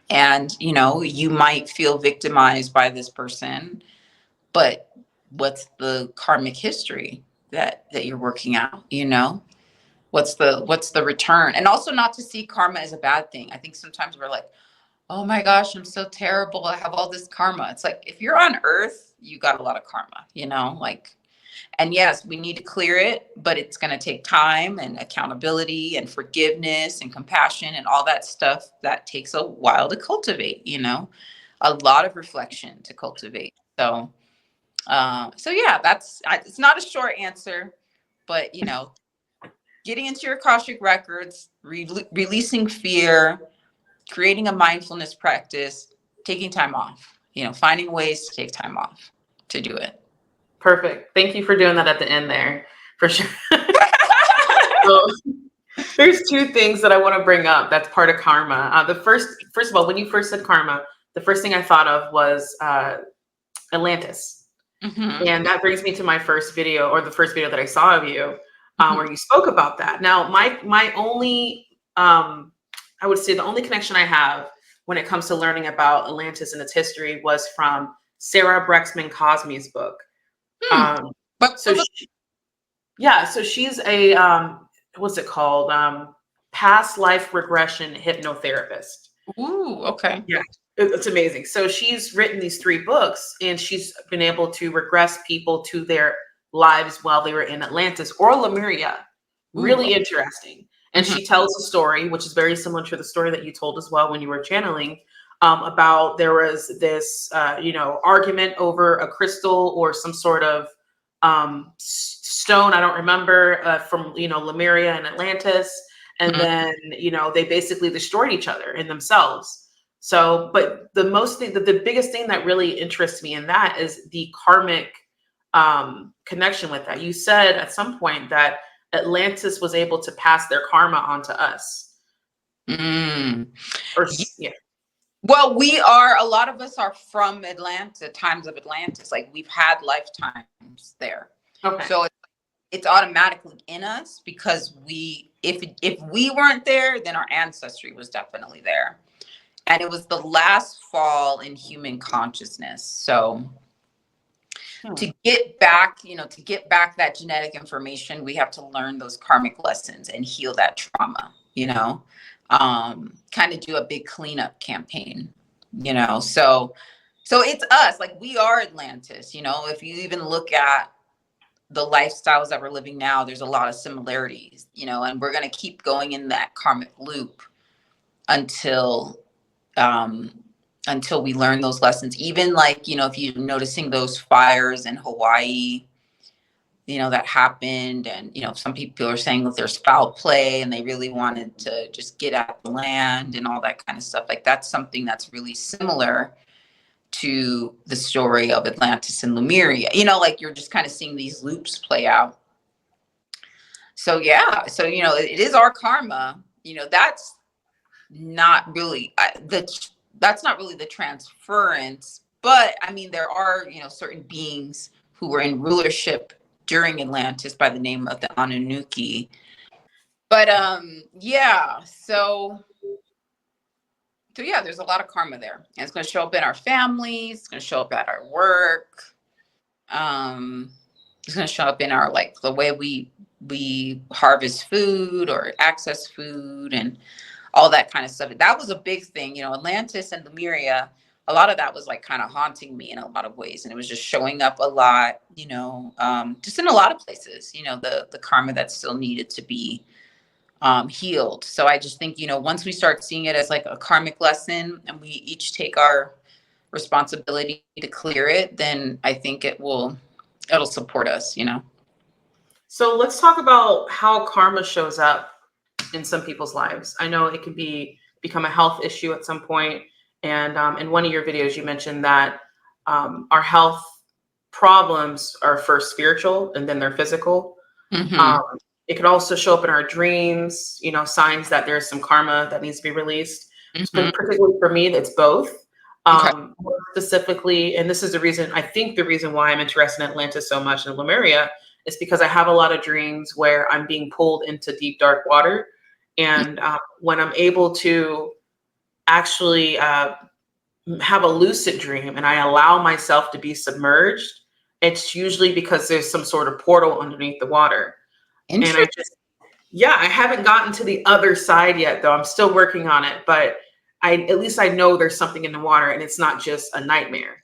And, you might feel victimized by this person, but what's the karmic history that you're working out, what's the return? And also, not to see karma as a bad thing. I think sometimes we're like, oh my gosh, I'm so terrible, I have all this karma. It's like, if you're on earth, you got a lot of karma, like, and yes, we need to clear it, but it's going to take time and accountability and forgiveness and compassion and all that stuff that takes a while to cultivate, a lot of reflection to cultivate. So yeah, it's not a short answer, but, getting into your Akashic records, releasing fear, creating a mindfulness practice, taking time off, finding ways to take time off to do it. Perfect. Thank you for doing that at the end there, for sure. So, there's two things that I want to bring up that's part of karma. First of all, when you first said karma, the first thing I thought of was Atlantis. Mm-hmm. And that brings me to my first video, or the first video that I saw of you, where you spoke about that. Now, my only, I would say the only connection I have when it comes to learning about Atlantis and its history was from Sarah Brexman Cosme's book. So she's a, what's it called? Past life regression hypnotherapist. Ooh, okay. Yeah, it's amazing. So she's written these 3 books, and she's been able to regress people to their lives while they were in Atlantis or Lemuria. Really interesting. And she tells a story, which is very similar to the story that you told as well when you were channeling, about there was this, argument over a crystal or some sort of stone, I don't remember, from, Lemuria and Atlantis. And then, they basically destroyed each other and themselves. So, but the biggest thing that really interests me in that is the karmic connection with that. You said at some point that Atlantis was able to pass their karma on to us. Yeah. Well, a lot of us are from times of Atlantis. Like, we've had lifetimes there. Okay. So it's automatically in us because if we weren't there, then our ancestry was definitely there. And it was the last fall in human consciousness. So to get back that genetic information, we have to learn those karmic lessons and heal that trauma, kind of do a big cleanup campaign, so it's us. Like, we are Atlantis, if you even look at the lifestyles that we're living now, there's a lot of similarities, and we're going to keep going in that karmic loop until we learn those lessons. Even, like, if you're noticing those fires in Hawaii, that happened, and, some people are saying that there's foul play and they really wanted to just get at the land and all that kind of stuff. Like, that's something that's really similar to the story of Atlantis and Lemuria. Like, you're just kind of seeing these loops play out. So yeah, so it is our karma. That's not really that's not really the transference, but I mean there are certain beings who were in rulership during Atlantis by the name of the Anunnaki. But yeah, so yeah, there's a lot of karma there, and it's going to show up in our families. It's going to show up at our work. um it's going to show up in our, like, the way we harvest food or access food and all that kind of stuff. That was a big thing, Atlantis and Lemuria. A lot of that was like kind of haunting me in a lot of ways, and it was just showing up a lot, just in a lot of places, the karma that still needed to be healed. So I just think, once we start seeing it as like a karmic lesson and we each take our responsibility to clear it, then I think it'll support us. So let's talk about how karma shows up in some people's lives. I know it can become a health issue at some point. And in one of your videos, you mentioned that our health problems are first spiritual and then they're physical. Mm-hmm. It could also show up in our dreams, signs that there's some karma that needs to be released. Mm-hmm. Particularly for me, it's both. Okay. More specifically, and this is I think the reason why I'm interested in Atlantis so much and Lemuria is because I have a lot of dreams where I'm being pulled into deep, dark water. And when I'm able to actually have a lucid dream and I allow myself to be submerged, it's usually because there's some sort of portal underneath the water. And Interesting. I haven't gotten to the other side yet, though. I'm still working on it, but at least I know there's something in the water and it's not just a nightmare.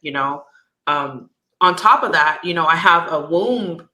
On top of that, I have a womb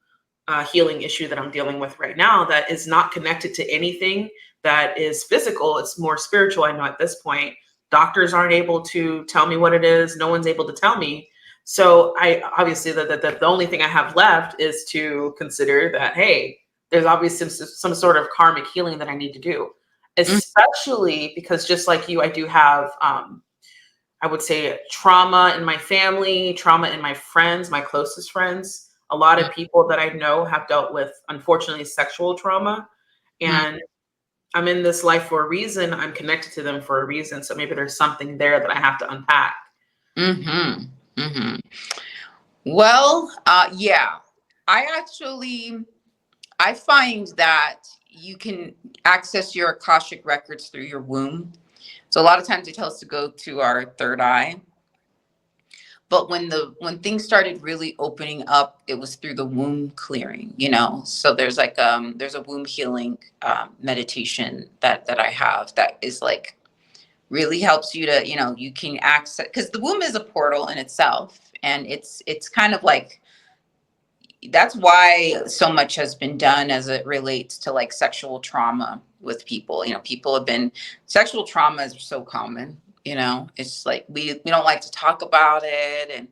healing issue that I'm dealing with right now that is not connected to anything that is physical. It's more spiritual. I know at this point, doctors aren't able to tell me what it is. No one's able to tell me. So I obviously the only thing I have left is to consider that, hey, there's obviously some sort of karmic healing that I need to do, especially because just like you, I do have, I would say, trauma in my family, trauma in my friends, my closest friends. A lot of people that I know have dealt with, unfortunately, sexual trauma. And I'm in this life for a reason. I'm connected to them for a reason. So maybe there's something there that I have to unpack. Mm-hmm. Mm-hmm. Well, yeah, I find that you can access your Akashic records through your womb. So a lot of times they tell us to go to our third eye. But when things started really opening up, it was through the womb clearing. So there's there's a womb healing meditation that I have that is like really helps you to, you can access, because the womb is a portal in itself, and it's kind of like, that's why so much has been done as it relates to like sexual trauma with people. People have been, sexual trauma is so common. It's like we don't like to talk about it and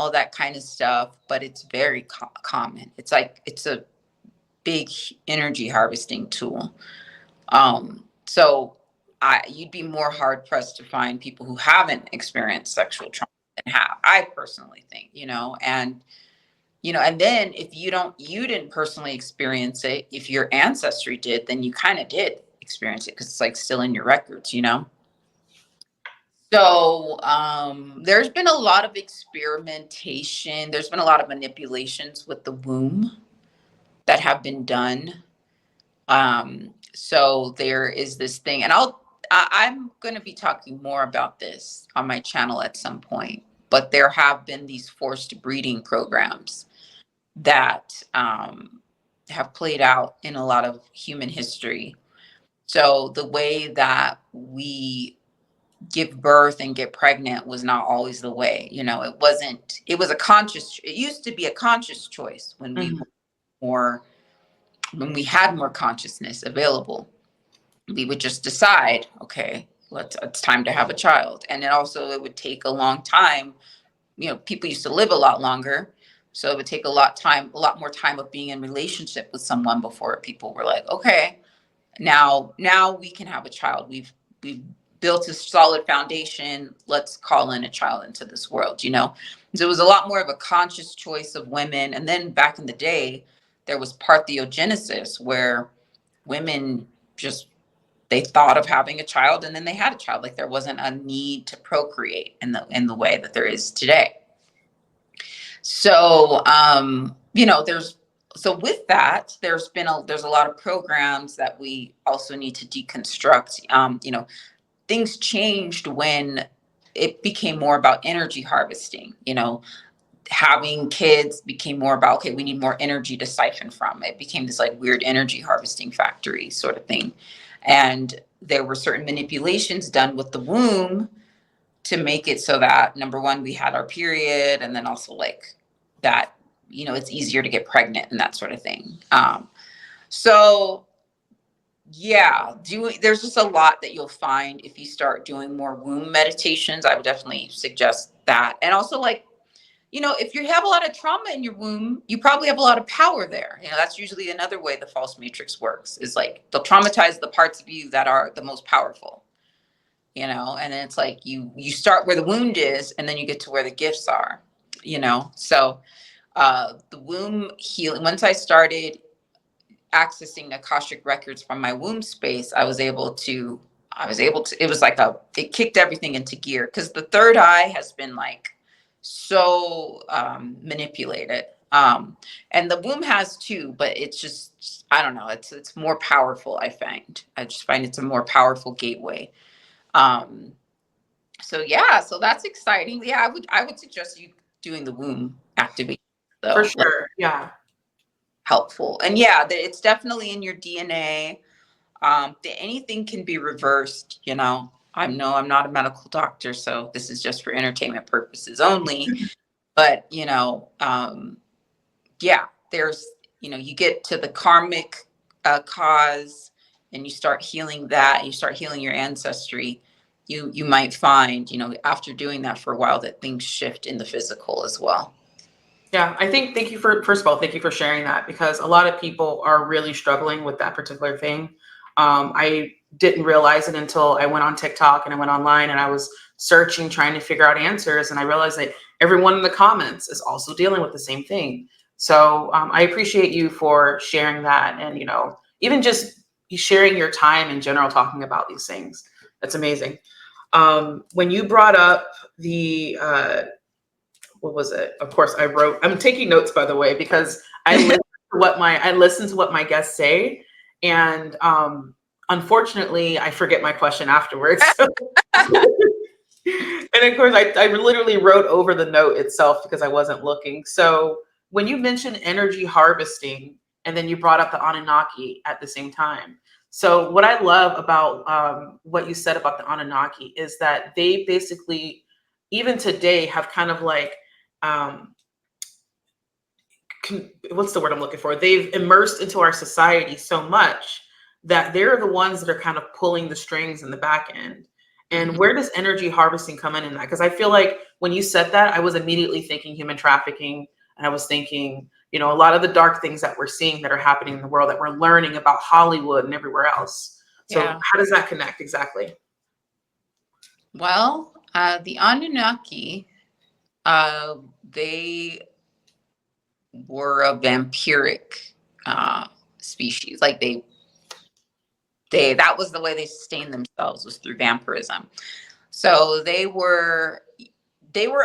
all that kind of stuff, but it's very common. It's like it's a big energy harvesting tool. So you'd be more hard pressed to find people who haven't experienced sexual trauma than have. I personally think, and then if you didn't personally experience it, if your ancestry did, then you kind of did experience it because it's like still in your records. So there's been a lot of experimentation. There's been a lot of manipulations with the womb that have been done. So there is this thing, and I'm going to be talking more about this on my channel at some point, but there have been these forced breeding programs that have played out in a lot of human history. So the way that we give birth and get pregnant was not always the way. It was it used to be a conscious choice when we were more, when we had more consciousness available. We would just decide, okay, it's time to have a child. And then also it would take a long time. People used to live a lot longer. So it would take a lot more time of being in relationship with someone before people were like, okay, now we can have a child. We've built a solid foundation. Let's call in a child into this world. So it was a lot more of a conscious choice of women. And then back in the day, there was parthenogenesis, where women just, they thought of having a child and then they had a child. Like, there wasn't a need to procreate in the way that there is today. So, so with that, there's a lot of programs that we also need to deconstruct. Things changed when it became more about energy harvesting. Having kids became more about, okay, we need more energy to siphon from. It became this like weird energy harvesting factory sort of thing. And there were certain manipulations done with the womb to make it so that, number one, we had our period, and then also like that, it's easier to get pregnant and that sort of thing. So yeah, there's just a lot that you'll find if you start doing more womb meditations. I would definitely suggest that. And also, like, if you have a lot of trauma in your womb, you probably have a lot of power there. That's usually another way the false matrix works, is like they'll traumatize the parts of you that are the most powerful, and then it's like you start where the wound is, and then you get to where the gifts are, So the womb healing, once I started accessing Akashic Records from my womb space, I was able to, it was like it kicked everything into gear, because the third eye has been like so manipulated. And the womb has too, but it's just, I don't know, it's more powerful. I just find it's a more powerful gateway. So yeah, so that's exciting. Yeah, I would suggest you doing the womb activation though. For sure. Yeah. Helpful. And yeah, it's definitely in your DNA. Anything can be reversed, I'm not a medical doctor, so this is just for entertainment purposes only. But yeah, there's, you get to the karmic cause, and you start healing that, you start healing your ancestry. You might find, after doing that for a while, that things shift in the physical as well. Yeah, first of all, thank you for sharing that, because a lot of people are really struggling with that particular thing. I didn't realize it until I went on TikTok and I went online and I was searching, trying to figure out answers. And I realized that everyone in the comments is also dealing with the same thing. So I appreciate you for sharing that. And, even just sharing your time in general, talking about these things. That's amazing. When you brought up the, what was it? Of course, I'm taking notes, by the way, because I listen to what my guests say, and unfortunately, I forget my question afterwards. And of course, I literally wrote over the note itself because I wasn't looking. So when you mentioned energy harvesting, and then you brought up the Anunnaki at the same time. So what I love about what you said about the Anunnaki is that they basically, even today, have kind of like, what's the word I'm looking for? They've immersed into our society so much that they're the ones that are kind of pulling the strings in the back end. And where does energy harvesting come in that? Because I feel like when you said that, I was immediately thinking human trafficking. And I was thinking, a lot of the dark things that we're seeing that are happening in the world, that we're learning about Hollywood and everywhere else. So yeah. How does that connect exactly? Well, the Anunnaki, they were a vampiric species. Like that was the way they sustained themselves, was through vampirism. So they were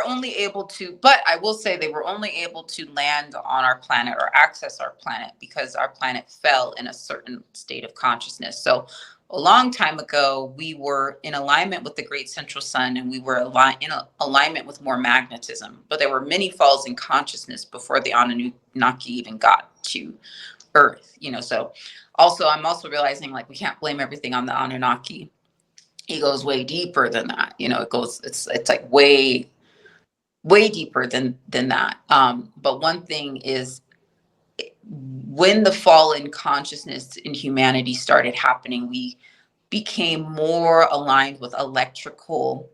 only able to, but I will say they were only able to land on our planet or access our planet because our planet fell in a certain state of consciousness. So a long time ago, we were in alignment with the great central sun, and we were in alignment with more magnetism. But there were many falls in consciousness before the Anunnaki even got to Earth. So also, I'm also realizing, like, we can't blame everything on the Anunnaki. It goes way deeper than that. It's like way deeper than that. But one thing is, when the fall in consciousness in humanity started happening, we became more aligned with electrical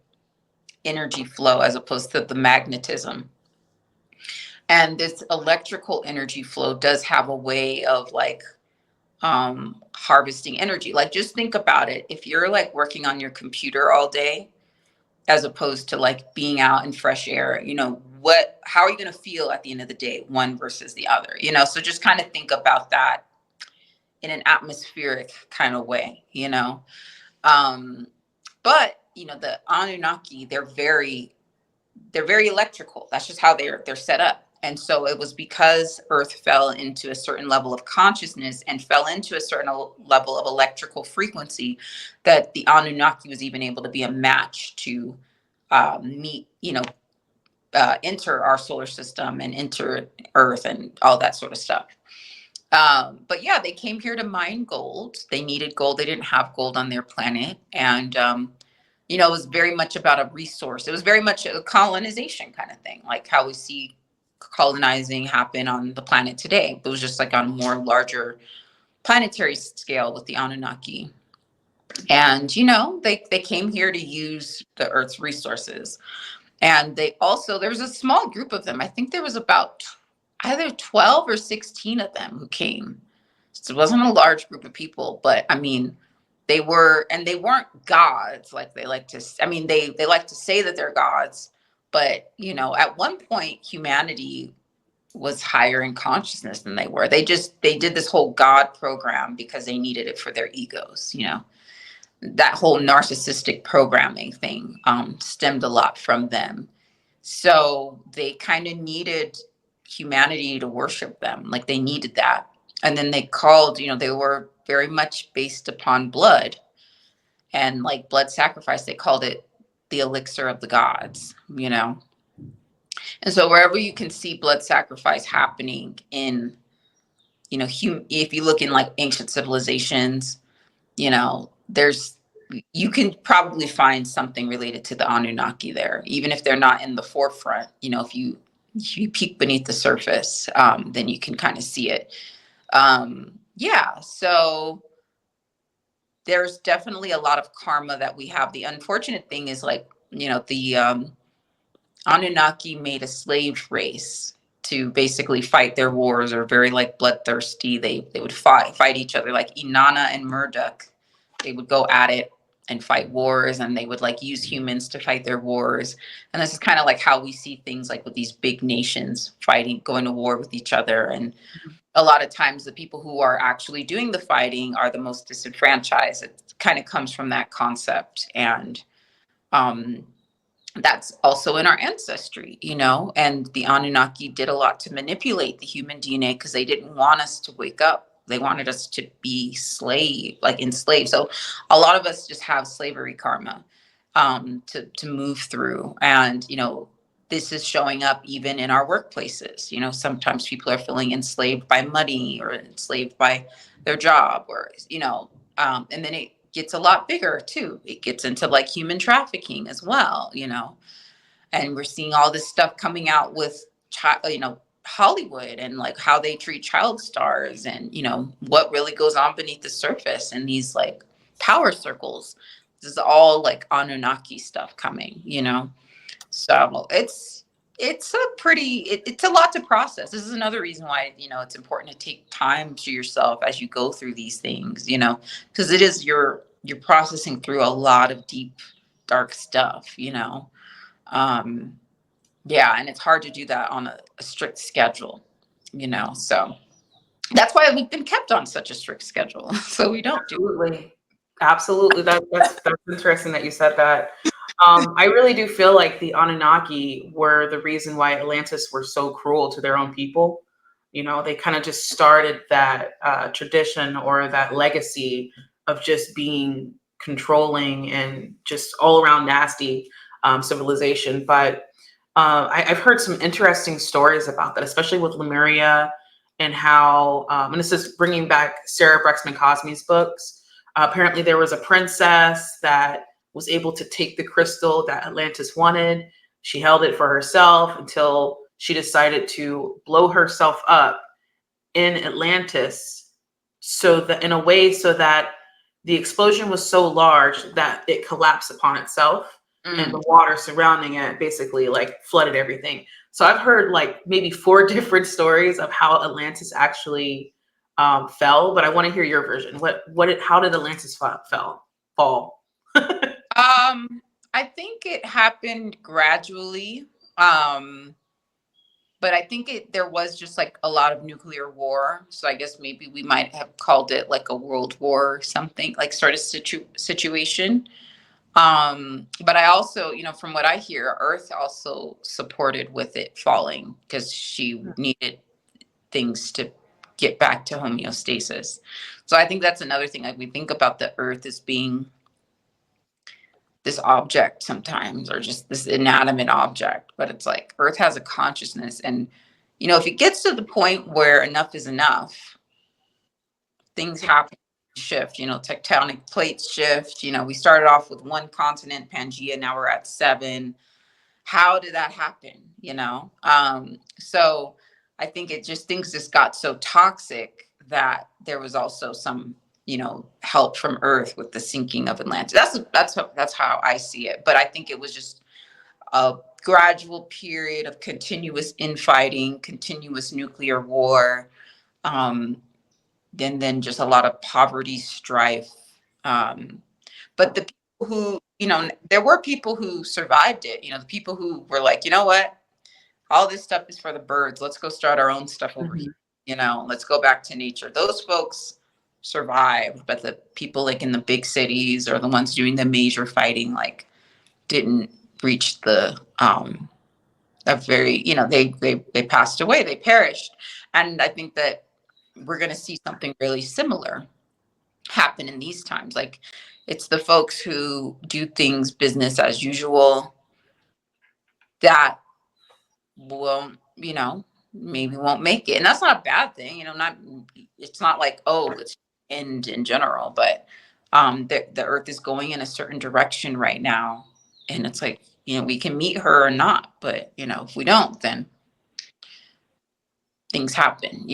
energy flow as opposed to the magnetism. And this electrical energy flow does have a way of like harvesting energy. Like, just think about it. If you're like working on your computer all day, as opposed to like being out in fresh air. How are you going to feel at the end of the day, one versus the other? So just kind of think about that in an atmospheric kind of way. um but the Anunnaki, they're very electrical. That's just how they're set up. And so it was because Earth fell into a certain level of consciousness and fell into a certain level of electrical frequency that the Anunnaki was even able to be a match to meet, enter our solar system and enter Earth and all that sort of stuff. But yeah, they came here to mine gold. They needed gold. They didn't have gold on their planet. And it was very much about a resource. It was very much a colonization kind of thing, like how we see colonizing happen on the planet today. It was just like on a more larger planetary scale with the Anunnaki. And, they came here to use the Earth's resources. And there was a small group of them. I think there was about either 12 or 16 of them who came. So it wasn't a large group of people, but I mean, they weren't gods like they like to, they like to say that they're gods, but at one point humanity was higher in consciousness than they were. They did this whole God program because they needed it for their egos. That whole narcissistic programming thing stemmed a lot from them. So they kind of needed humanity to worship them. Like they needed that. And then they called, they were very much based upon blood and like blood sacrifice. They called it the elixir of the gods. And so wherever you can see blood sacrifice happening in, if you look in like ancient civilizations, there's, you can probably find something related to the Anunnaki there, even if they're not in the forefront. If you peek beneath the surface, then you can kind of see it. Yeah, so there's definitely a lot of karma that we have. The unfortunate thing is like, the Anunnaki made a slave race to basically fight their wars, or very like bloodthirsty. They would fight each other, like Inanna and Marduk. They would go at it and fight wars, and they would like use humans to fight their wars. And this is kind of like how we see things like with these big nations fighting, going to war with each other. And a lot of times the people who are actually doing the fighting are the most disenfranchised. It kind of comes from that concept. And that's also in our ancestry, and the Anunnaki did a lot to manipulate the human DNA because they didn't want us to wake up. They wanted us to be enslaved. So a lot of us just have slavery karma to move through. And, this is showing up even in our workplaces. Sometimes people are feeling enslaved by money or enslaved by their job, or, and then it gets a lot bigger too. It gets into like human trafficking as well, and we're seeing all this stuff coming out with, Hollywood, and like how they treat child stars, and, what really goes on beneath the surface in these like power circles. This is all like Anunnaki stuff coming, So it's it's a lot to process. This is another reason why, it's important to take time to yourself as you go through these things, because it is you're processing through a lot of deep, dark stuff, yeah, and it's hard to do that on a strict schedule, so that's why we've been kept on such a strict schedule. So we don't do. Absolutely. That's interesting that you said that. I really do feel like the Anunnaki were the reason why Atlantis were so cruel to their own people. They kind of just started that tradition or that legacy of just being controlling and just all around nasty civilization. But I've heard some interesting stories about that, especially with Lemuria, and how, and this is bringing back Sarah Brexman Cosme's books. Apparently there was a princess that was able to take the crystal that Atlantis wanted. She held it for herself until she decided to blow herself up in Atlantis, so that in a way so that the explosion was so large that it collapsed upon itself, and the water surrounding it basically like flooded everything. So I've heard like maybe 4 different stories of how Atlantis actually fell, but I want to hear your version. How did Atlantis fall? I think it happened gradually. Um, but I think there was just like a lot of nuclear war. So I guess maybe we might have called it like a world war or something, like sort of situation. But I also, from what I hear, Earth also supported with it falling because she needed things to get back to homeostasis. So I think that's another thing. Like we think about the Earth as being this object sometimes, or just this inanimate object, but it's like Earth has a consciousness. And, if it gets to the point where enough is enough, things happen, shift, tectonic plates shift. We started off with one continent, Pangea, now we're at 7. How did that happen? So I think things just got so toxic that there was also some, help from Earth with the sinking of Atlantis. That's how I see it. But I think it was just a gradual period of continuous infighting, continuous nuclear war, then just a lot of poverty, strife. But the people who, there were people who survived it. The people who were like, you know what, all this stuff is for the birds. Let's go start our own stuff over here. Let's go back to nature. Those folks survived, but the people like in the big cities or the ones doing the major fighting, like didn't reach the a very, they passed away, they perished. And I think that we're going to see something really similar happen in these times. Like it's the folks who do things business as usual that won't, maybe won't make it. And that's not a bad thing, it's not like, oh, it's end in general, but the Earth is going in a certain direction right now. And it's like, we can meet her or not, but if we don't, then things happen,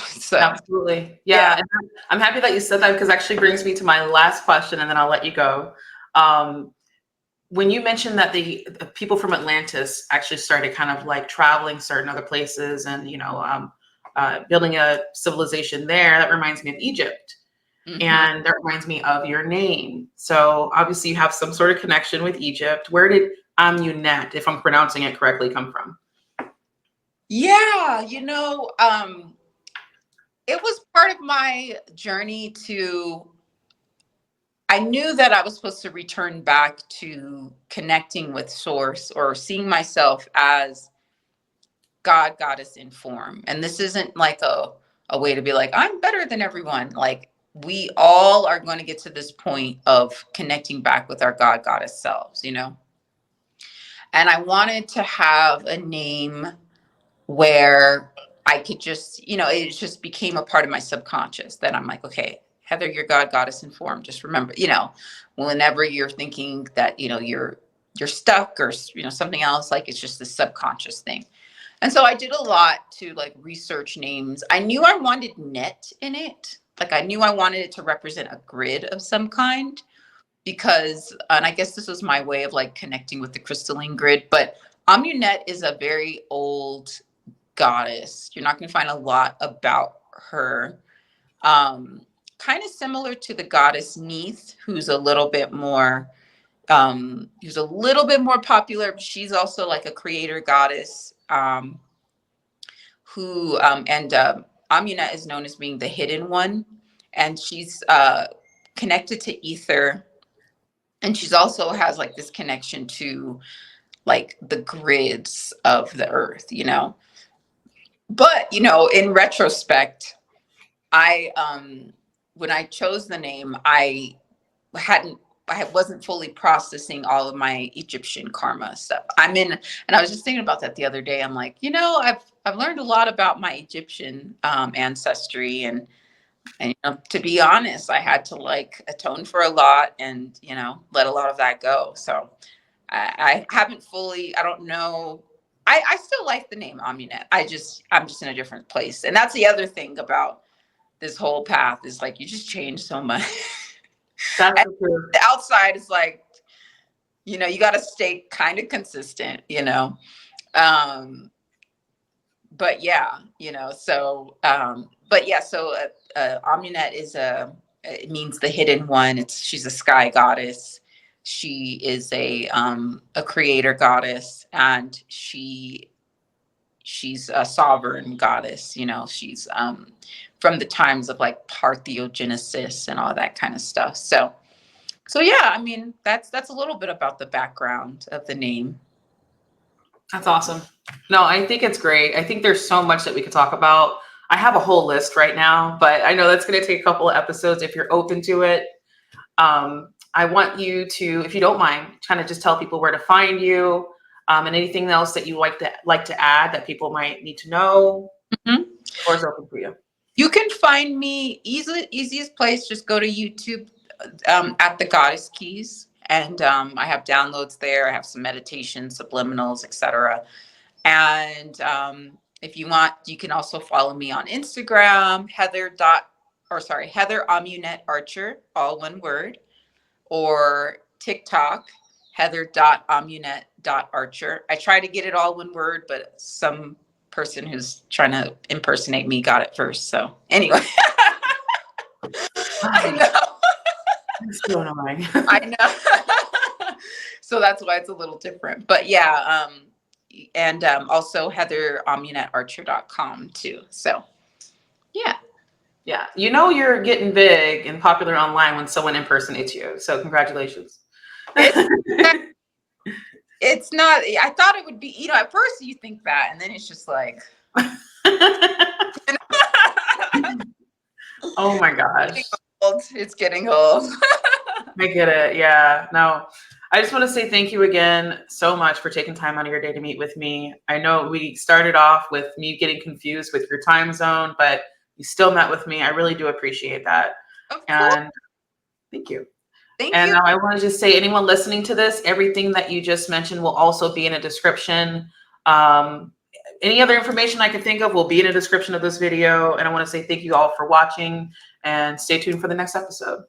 so Absolutely. Yeah. And I'm happy that you said that, because it actually brings me to my last question, and then I'll let you go. When you mentioned that the people from Atlantis actually started kind of like traveling certain other places and, building a civilization there, that reminds me of Egypt. Mm-hmm. And that reminds me of your name. So obviously you have some sort of connection with Egypt. Where did Amunet, if I'm pronouncing it correctly, come from? Yeah, it was part of my journey I knew that I was supposed to return back to connecting with source, or seeing myself as God, goddess in form. And this isn't like a way to be like, I'm better than everyone. Like we all are going to get to this point of connecting back with our God, goddess selves, And I wanted to have a name where I could just, it just became a part of my subconscious that I'm like, okay, Heather, you're God, goddess in form. Just remember, whenever you're thinking that, you're stuck or, something else, like it's just the subconscious thing. And so I did a lot to like research names. I knew I wanted net in it. Like I knew I wanted it to represent a grid of some kind because, and I guess this was my way of like connecting with the crystalline grid, but Amunet is a very old goddess. You're not going to find a lot about her. Kind of similar to the goddess Neith, who's a little bit more popular, but she's also like a creator goddess, who and Amunet is known as being the hidden one, and she's connected to ether, and she's also has like this connection to like the grids of the earth, But, in retrospect, I when I chose the name, I wasn't fully processing all of my Egyptian karma stuff. And I was just thinking about that the other day. I'm like, I've learned a lot about my Egyptian ancestry, and to be honest, I had to like atone for a lot and let a lot of that go. So I haven't fully, I don't know. I still like the name Amunet. I'm just in a different place. And that's the other thing about this whole path is like, you just change so much. That's true. The outside is like, you got to stay kind of consistent, but yeah, so Amunet it means the hidden one. She's a sky goddess. She is a creator goddess, and she's a sovereign goddess. You know, she's from the times of like Parthenogenesis and all that kind of stuff. So yeah, I mean, that's a little bit about the background of the name. That's awesome. No, I think it's great. I think there's so much that we could talk about. I have a whole list right now, but I know that's going to take a couple of episodes if you're open to it. I want you to, if you don't mind, kind of just tell people where to find you, and anything else that you like to add that people might need to know. Mm-hmm. Or is open for you. You can find me easiest place. Just go to YouTube at the Goddess Keys, and I have downloads there. I have some meditations, subliminals, etc. And if you want, you can also follow me on Instagram, Heather Amunet Archer, all one word, or TikTok, Heather.amunet.archer. I try to get it all one word, but some person who's trying to impersonate me got it first. So anyway, I know. That's so annoying. I know. So that's why it's a little different. But yeah, and also HeatherAmunetArcher.com too. So yeah. Yeah. You know, you're getting big and popular online when someone impersonates you. So congratulations. It's not, I thought it would be, you know, at first you think that, and then it's just like, oh my gosh. It's getting old. I get it. Yeah. No, I just want to say thank you again so much for taking time out of your day to meet with me. I know we started off with me getting confused with your time zone, but you still met with me. I really do appreciate that. And thank you. Thank you. Now I want to just say, anyone listening to this, everything that you just mentioned will also be in a description. Any other information I can think of will be in a description of this video. And I want to say thank you all for watching, and stay tuned for the next episode.